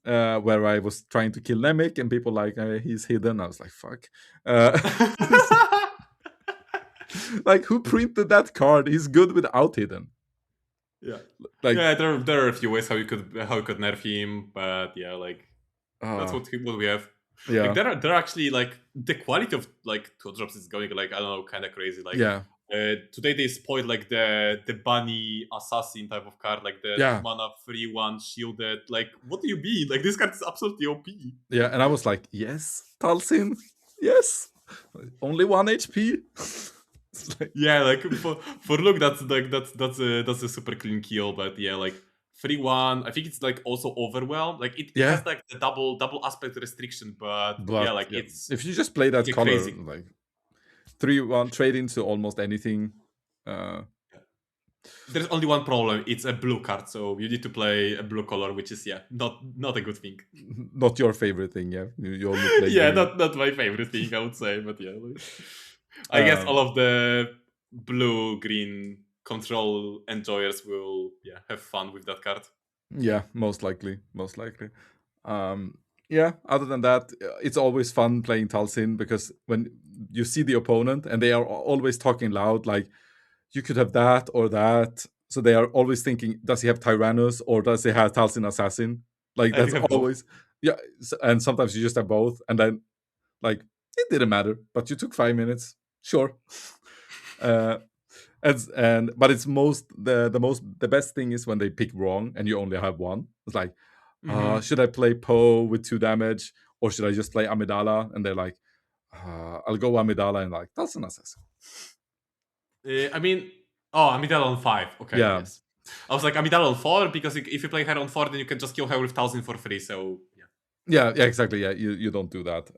where I was trying to kill Nemec, and people like, he's hidden. I was like, fuck. Like, who printed that card? He's good without hidden. yeah, Like, yeah, there are a few ways how you could nerf him, but yeah, like that's what we have. yeah, Like there are actually like the quality of like 2 drops is going like I don't know, kind of crazy. Like yeah, today they spoiled like the bunny assassin type of card, like the yeah, 2 mana 3/1 shielded. Like what do you mean? Like this card is absolutely OP. yeah. And I was like, yes, Talsin, yes, only 1 HP. It's like, Yeah, like for look, that's a super clean kill. But yeah, like 3/1, I think it's like also overwhelmed. Like it yeah, has like the double aspect restriction, but yeah, but like yeah, it's if you just play that yeah, color, crazy. like 3-1 trade into almost anything. There's only one problem. It's a blue card, so you need to play a blue color, which is not a good thing. Not your favorite thing, yeah. You only play Yeah, green. not my favorite thing, I would say, but yeah. Like, I guess all of the blue green control enjoyers will have fun with that card. Yeah, most likely. Yeah, other than that, it's always fun playing Talsin because when you see the opponent and they are always talking loud, like you could have that or that. So they are always thinking, does he have Tyrannus or does he have Talsin Assassin? Like I do that's have both. always, yeah. And sometimes you just have both, and then like it didn't matter, but you took 5 minutes, sure. uh, and but it's the best thing is when they pick wrong and you only have one. It's like, Hmm. should I play Poe with 2 damage or should I just play Amidala? And they're like, I'll go Amidala, and like that's an assassin. I mean, oh, Amidala on 5. Okay, Yeah, yes. I was like, Amidala on 4, because if you play her on 4, then you can just kill her with 1000 for free, so yeah. yeah, exactly. Yeah, you don't do that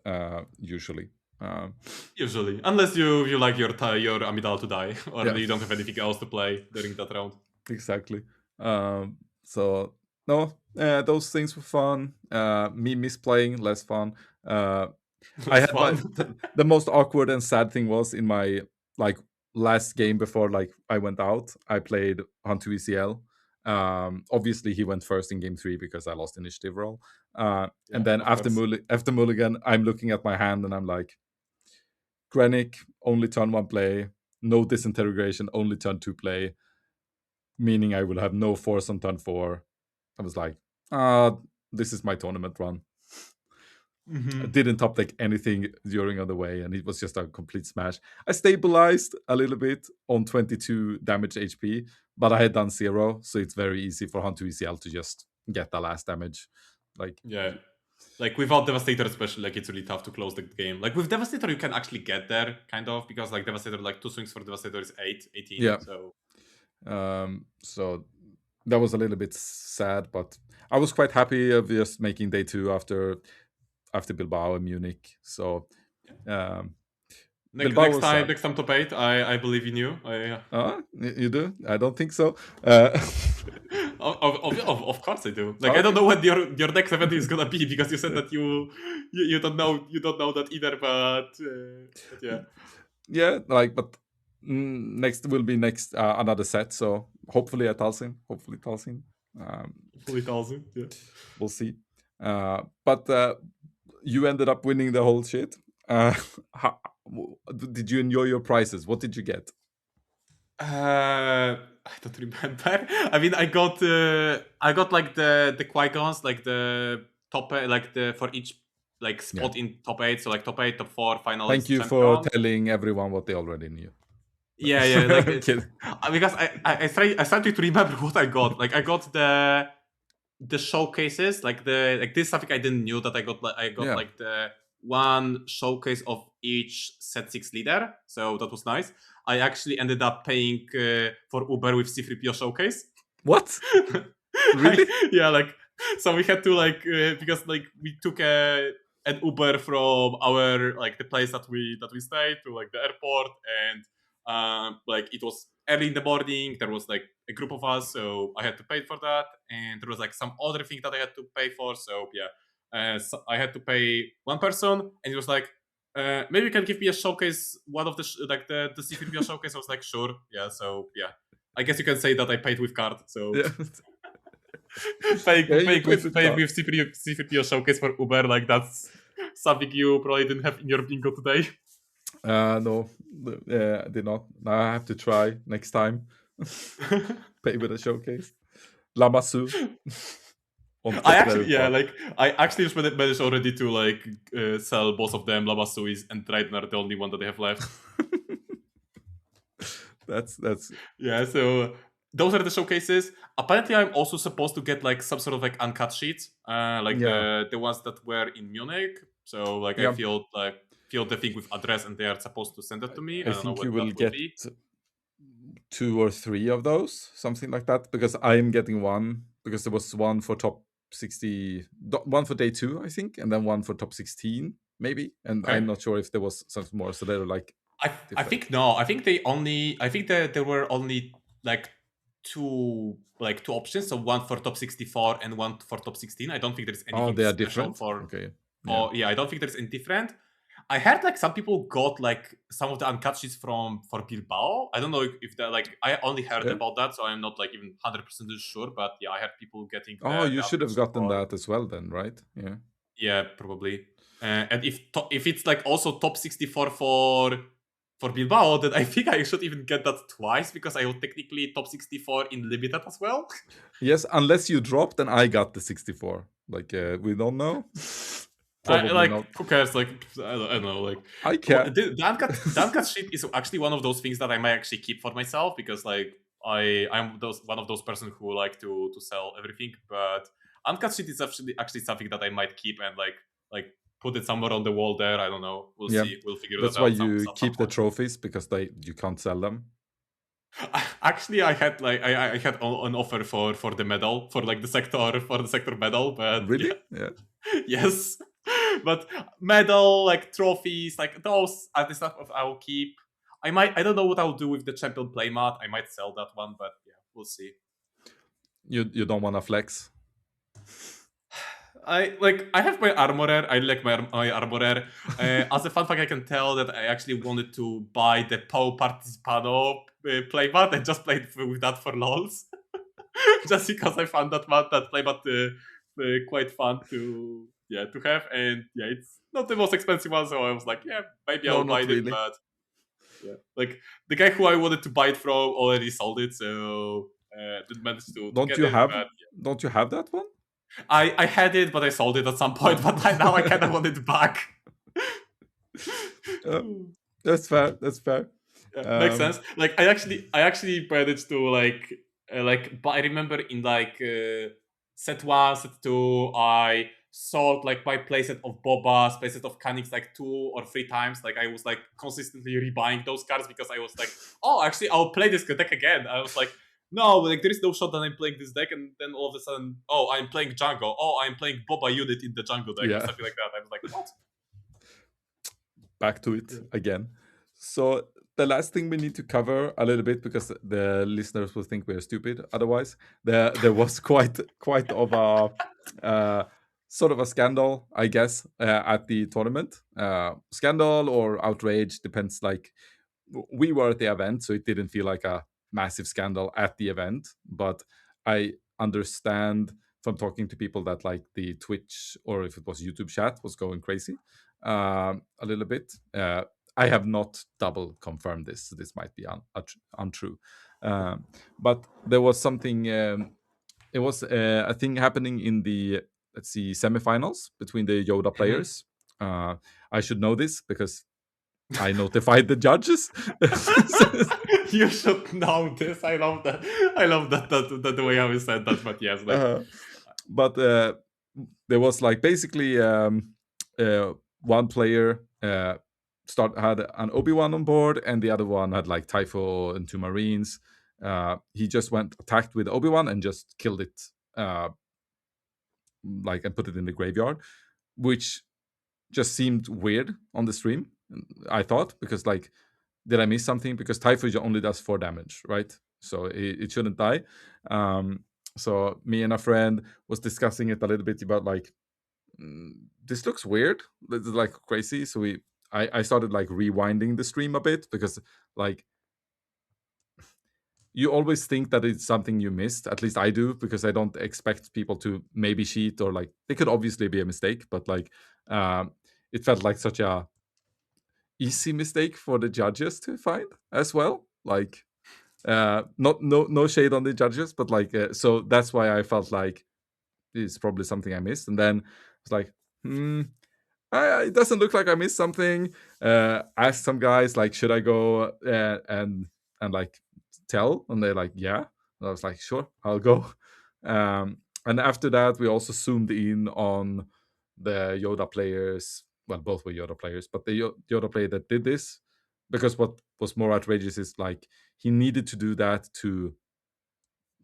usually. Um, Usually. Unless you like your Amidala to die, or yeah, you don't have anything else to play during that round. exactly. So no, those things were fun. Me misplaying, less fun. I Less had my fun. the most awkward and sad thing was in my like last game before like I went out. I played Hunt ECL. Obviously, he went first in game 3 because I lost initiative roll. And Yeah, then of course. after Mulligan, I'm looking at my hand and I'm like, Granick only turn 1 play, no disintegration, only turn 2 play, meaning I will have no force on turn 4. I was like, this is my tournament run. I Hmm. didn't top deck anything during on the way, and it was just a complete smash. I stabilized a little bit on 22 damage HP, but I had done 0, so it's very easy for Hunt ECL to just get the last damage. Like, Yeah. Like, without Devastator especially, like, it's really tough to close the game. Like, with Devastator, you can actually get there, kind of, because, like, Devastator, like, 2 swings for Devastator is 18, yeah. so... So that was a little bit sad, but I was quite happy of just making day 2 after Bilbao and Munich. So um, Bilbao Next was time, sad. next time top 8, I believe in you. You do? I don't think so. Uh, Of course I do. Like, I don't okay. know what your next event is gonna be, because you said that you don't know that either. But yeah, Yeah, like, but next will be next another set. So hopefully at Talsin. Hopefully Talsin. Um, fully 1000. Yeah. we'll see. But you ended up winning the whole shit. How, did you enjoy your prizes? What did you get? I don't remember. I mean, I got like the Qui-Gons, like the top, like the for each like Yeah. spot in top 8. So like top 8, top 4, Thank finalist, you for champion. telling everyone what they already knew. Yeah, yeah. Like, I'm kidding. because I started to remember what I got. Like, I got the showcases, like this is something I didn't knew that I got. Like, I got Yeah. like the one showcase of each set 6 leader, so that was nice. I actually ended up paying for Uber with C3PO showcase. What? Really? Yeah, like, so we had to, like, because like we took an Uber from our, like, the place that we stayed to, like, the airport, and like, it was early in the morning. There was like a group of us, so I had to pay for that, and there was like some other thing that I had to pay for. So yeah, so I had to pay one person, and it was like, maybe you can give me a showcase, one of the like the C3PO showcase. I was like, sure, yeah. So yeah, I guess you can say that I paid with card. So Yeah. paying, Yeah, you paying paid with with paying card. with C3PO showcase for Uber, like, that's something you probably didn't have in your bingo today. No, I did not. Now I have to try next time. Pay with a showcase. Lamassu on I top actually, level yeah, part. like, I actually just managed already to, like, sell both of them. Labasuis and Trident are the only one that they have left. That's Yeah, so those are the showcases. Apparently, I'm also supposed to get like some sort of like uncut sheets, like yeah, the ones that were in Munich. So like, I yeah. feel the thing with address, and they are supposed to send it to me. I I don't know think you what that will will get be. 2 or 3 of those, something like that. Because I am getting one because there was one for top 60, one for day 2, I think, and then one for top 16, maybe. And I'm Okay. not sure if there was something more. So they're like I different. think no. I think that there were only like two options. So one for top 64 and one for top 16. I don't think there's Oh, anything they are special different. for. Okay. Yeah. Oh yeah, I don't think there's any different. I heard like some people got like some of the uncut sheets from for Bilbao. I don't know if that like I only heard Yeah. about that, so I'm not like even 100% sure. But yeah, I heard people getting Oh, you the should uncut have sheet gotten for that as well then, right? Yeah. yeah probably. And if it's like also top 64 for Bilbao, then I think I should even get that twice because I was technically top 64 in limited as well. Yes, unless you dropped, then I got the 64. Like we don't know. I Probably like not. who cares? Like I don't know. Like I care. the uncut sheet is actually one of those things that I might actually keep for myself because like I'm one of those person who like to sell everything. But uncut sheet is actually something that I might keep and like put it somewhere on the wall there. I don't know. We'll Yeah, see. We'll figure that that's why out you at some keep the point. trophies because you can't sell them. Actually, I had like I had an offer for the medal for like the sector medal, but Really? yeah, Yeah. yes. But medal, like trophies, like those are the stuff I will keep. I don't know what I'll do with the champion playmat. I might sell that one, but yeah, we'll see. You don't want to flex. I have my armorer. I like my armorer. As a fun fact, I can tell that I actually wanted to buy the Pau Participano playmat and just played with that for lols. Just because I found that playmat quite fun to have, and yeah, it's not the most expensive one, so I was like, yeah, maybe No, I'll buy not it, really. but yeah, like the guy who I wanted to buy it from already sold it, so didn't manage to Don't get you it, have? but Don't you have that one? I had it, but I sold it at some point. But now I kind of want it back. Uh, that's fair. That's fair. Yeah, makes Um, sense. Like I actually managed to but I remember in like set one, set two, I sold like my playset of Boba's, playset of Canix like 2 or 3 times. Like I was like consistently rebuying those cards because I was like, oh, actually I'll play this deck again. I was like, no, like there is no shot that I'm playing this deck, and then all of a sudden, oh, I'm playing Django. Oh, I'm playing Boba unit in the Django deck or yeah. something like that. I was like, what? Back to it Yeah. again. So the last thing we need to cover a little bit because the listeners will think we're stupid. Otherwise, there was quite of a sort of a scandal, I guess, at the tournament. Scandal or outrage depends. Like we were at the event, so it didn't feel like a massive scandal at the event. But I understand from talking to people that like the Twitch or if it was YouTube chat was going crazy a little bit. I have not double confirmed this. So this might be untrue. But there was something. It was a thing happening in the let's see semifinals between the Yoda Mhm. players. I should know this because I notified the judges. You should know this. I love that. I love that the way how you said that. But yes, like uh, but there was like basically uh, one player had an Obi-Wan on board, and the other one had like Typho and 2 Marines. He just went attacked with Obi-Wan and just killed it, like and put it in the graveyard, which just seemed weird on the stream. I thought because like, did I miss something? Because Typho only does 4 damage, right? So it shouldn't die. So me and a friend was discussing it a little bit about like this looks weird. This is like crazy. So I started like rewinding the stream a bit because like you always think that it's something you missed. At least I do because I don't expect people to maybe cheat or like it could obviously be a mistake, but like it felt like such a easy mistake for the judges to find as well. Like not no shade on the judges, but like so that's why I felt like it's probably something I missed. And then it's like, it doesn't look like I missed something. Asked some guys like, should I go and like tell? And they're like, yeah. And I was like, sure, I'll go. And after that, we also zoomed in on the Yoda players. Well, both were Yoda players, but the Yoda player that did this, because what was more outrageous is like he needed to do that to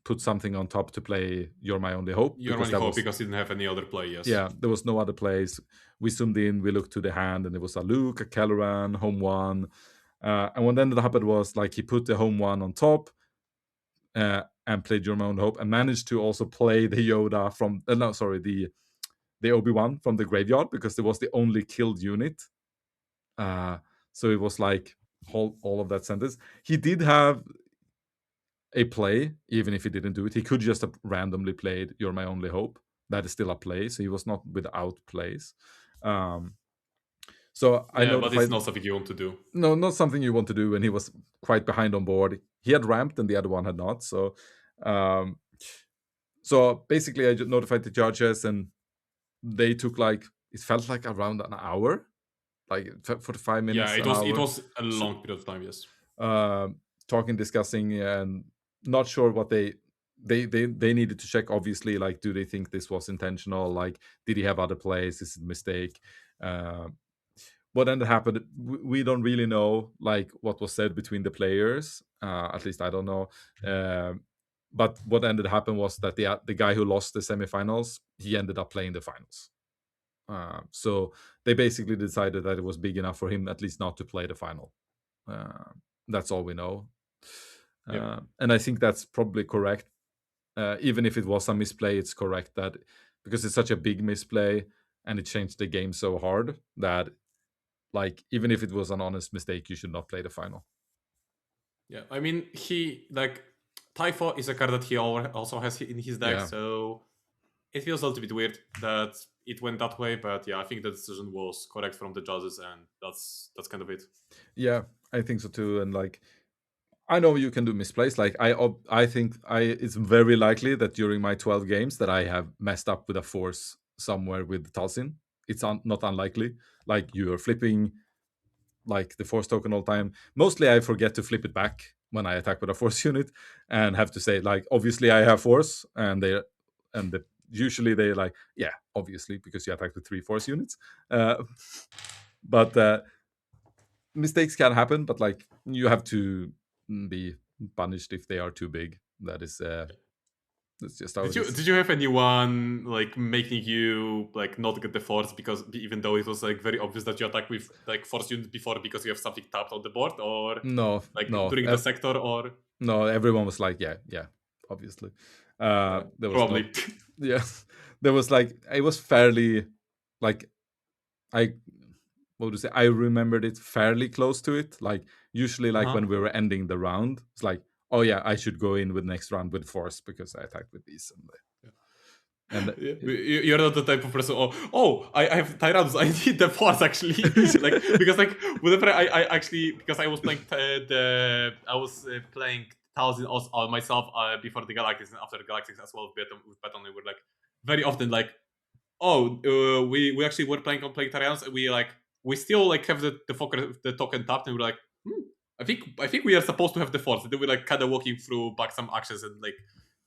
put something on top to play "You're My Only Hope" you're because only that hope was because you didn't have any other play. Yes. yeah, there was no other plays. We zoomed in, we looked to the hand, and it was a Luke, a Kelleran, home one. And what ended up happened was like he put the home one on top and played Your Own Hope and managed to also play the Yoda from no, sorry, the Obi-Wan from the graveyard because it was the only killed unit So it was like all of that sentence. He did have a play, even if he didn't do it. He could just have randomly played "You're My Only Hope." That is still a play, so he was not without plays. Um, so I Yeah, but it's notified. not something you want to do. No, not something you want to do. And he was quite behind on board. He had ramped, and the other one had not. Um, so basically, I just notified the judges, and they took like it felt like around an hour, like 45 Yeah, minutes, it an was hour. a So, long period of time. Yes. talking, discussing, and not sure what they needed to check. Obviously, like, do they think this was intentional? Like, did he have other plays? Is it a mistake? What ended happened? We don't really know, like, what was said between the players. At least I don't know. But what ended up happen was that the guy who lost the semifinals, he ended up playing the finals. So they basically decided that it was big enough for him at least not to play the final. Uh, that's all we know. Yep. And I think that's probably correct. Even if it was a misplay, it's correct that because it's such a big misplay and it changed the game so hard that, like, even if it was an honest mistake, you should not play the final. Yeah, I mean, he like Typho is a card that he also has in his deck, Yeah. so it feels a little bit weird that it went that way. But yeah, I think the decision was correct from the judges, and that's kind of it. Yeah, I think so too. And like, I know you can do misplays. Like, I think it's very likely that during my 12 games that I have messed up with a force somewhere with Talsin. It's not unlikely. Like, you are flipping like the force token all the time. Mostly I forget to flip it back when I attack with a force unit and have to say, like, obviously I have force, and usually they're like, yeah, obviously, because you attack with 3 force units. But mistakes can happen, but like, you have to be punished if they are too big. That's just how it is. Did you have anyone like making you like not get the force because even though it was like very obvious that you attack with like force unit before because you have something tapped on the board, or No, like no, during the sector, or no. Everyone was like, yeah, obviously. yeah, There was no, probably. yeah, there was like, it was fairly, like, I what to say, I remembered it fairly close to it. Like, usually, like, Uh-huh. when we were ending the round, it's like, oh yeah, I should go in with next round with force because I attacked with these, and Yeah, it, you're not the type of person. I have Tyrannus. I need the force actually, like because like whenever I actually because I was playing playing Thousand also myself before the Galactics and after the Galactics as well with Beton. We were like very often like, we actually were playing Tyrannus. And we still like have the token tapped, and we're like, I think we are supposed to have the force. And then we're like kind of walking through back some actions, and like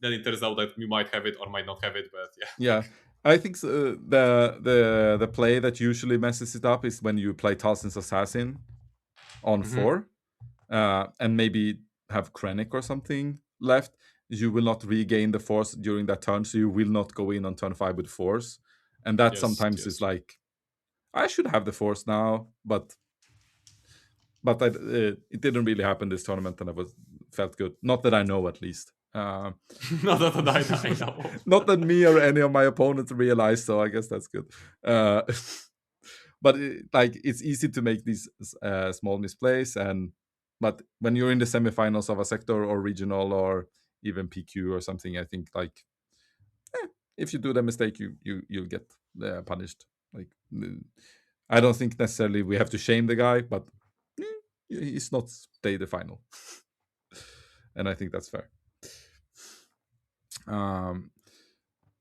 then it turns out that we might have it or might not have it. But yeah. yeah. I think so, the play that usually messes it up is when you play Talsin's Assassin on Mm-hmm. 4, and maybe have Krennic or something left. You will not regain the force during that turn, so you will not go in on turn 5 with force. And that Yes. sometimes is like, I should have the force now, but it didn't really happen this tournament, and felt good. Not that I know, at least. Not that I know. Not that me or any of my opponents realized, so I guess that's good. But like, it's easy to make these small misplays, but when you're in the semifinals of a sector or regional or even PQ or something, I think, like, if you do the mistake, you'll get punished. Like, I don't think necessarily we have to shame the guy, but he's not stay the final, and I think that's fair.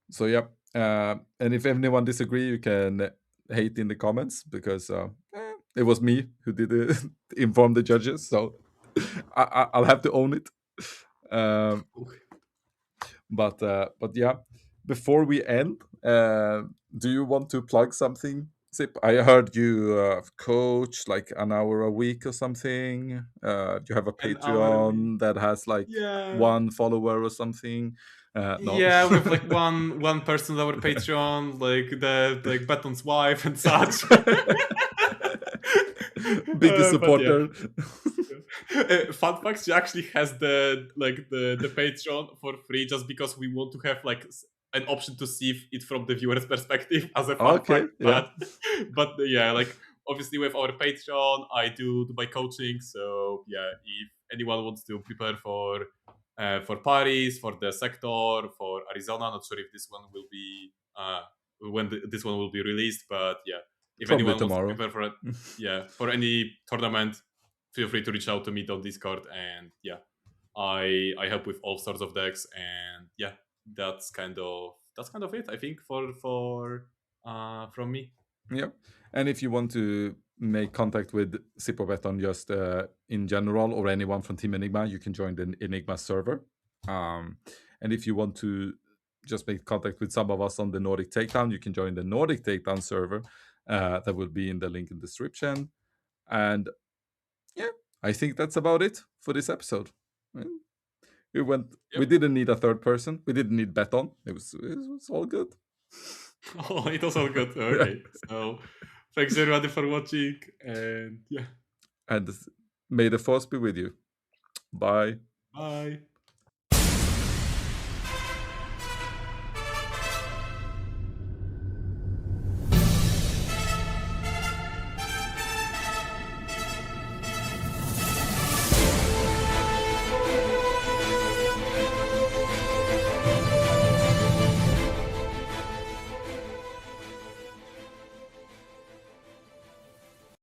So yeah, and if anyone disagree, you can hate in the comments, because it was me who did inform the judges, so I'll have to own it. But yeah, before we end, do you want to plug something, Zip? I heard you coach like an hour a week or something. You have a An hour a week. Patreon that has like Yeah. 1 follower or something. No. Yeah, we have like one person on our Patreon, like the like Beton's wife and such. Biggest But yeah. supporter. Fun fact: she actually has the Patreon for free just because we want to have like an option to see it from the viewer's perspective as a fun Okay, fact. yeah. But yeah, like obviously with our Patreon, I do my coaching. So yeah, if anyone wants to prepare for Paris, for the sector, for Arizona, not sure if this one will be this one will be released, but yeah, if Probably anyone wants to tomorrow. prepare for it, yeah, for any tournament, feel free to reach out to me on Discord, and yeah, I help with all sorts of decks, and yeah, that's kind of it, I think, for from me. Yeah. And if you want to make contact with Sipobeton just in general or anyone from Team Enigma, you can join the Enigma server. And if you want to just make contact with some of us on the Nordic Takedown, you can join the Nordic Takedown server. That will be in the link in the description. And yeah, I think that's about it for this episode. We went. We Yep. didn't need a third person. We didn't need Beton. It was all good. Oh, it was all good. Okay, so thanks everybody for watching, and yeah, And may the force be with you. Bye. bye.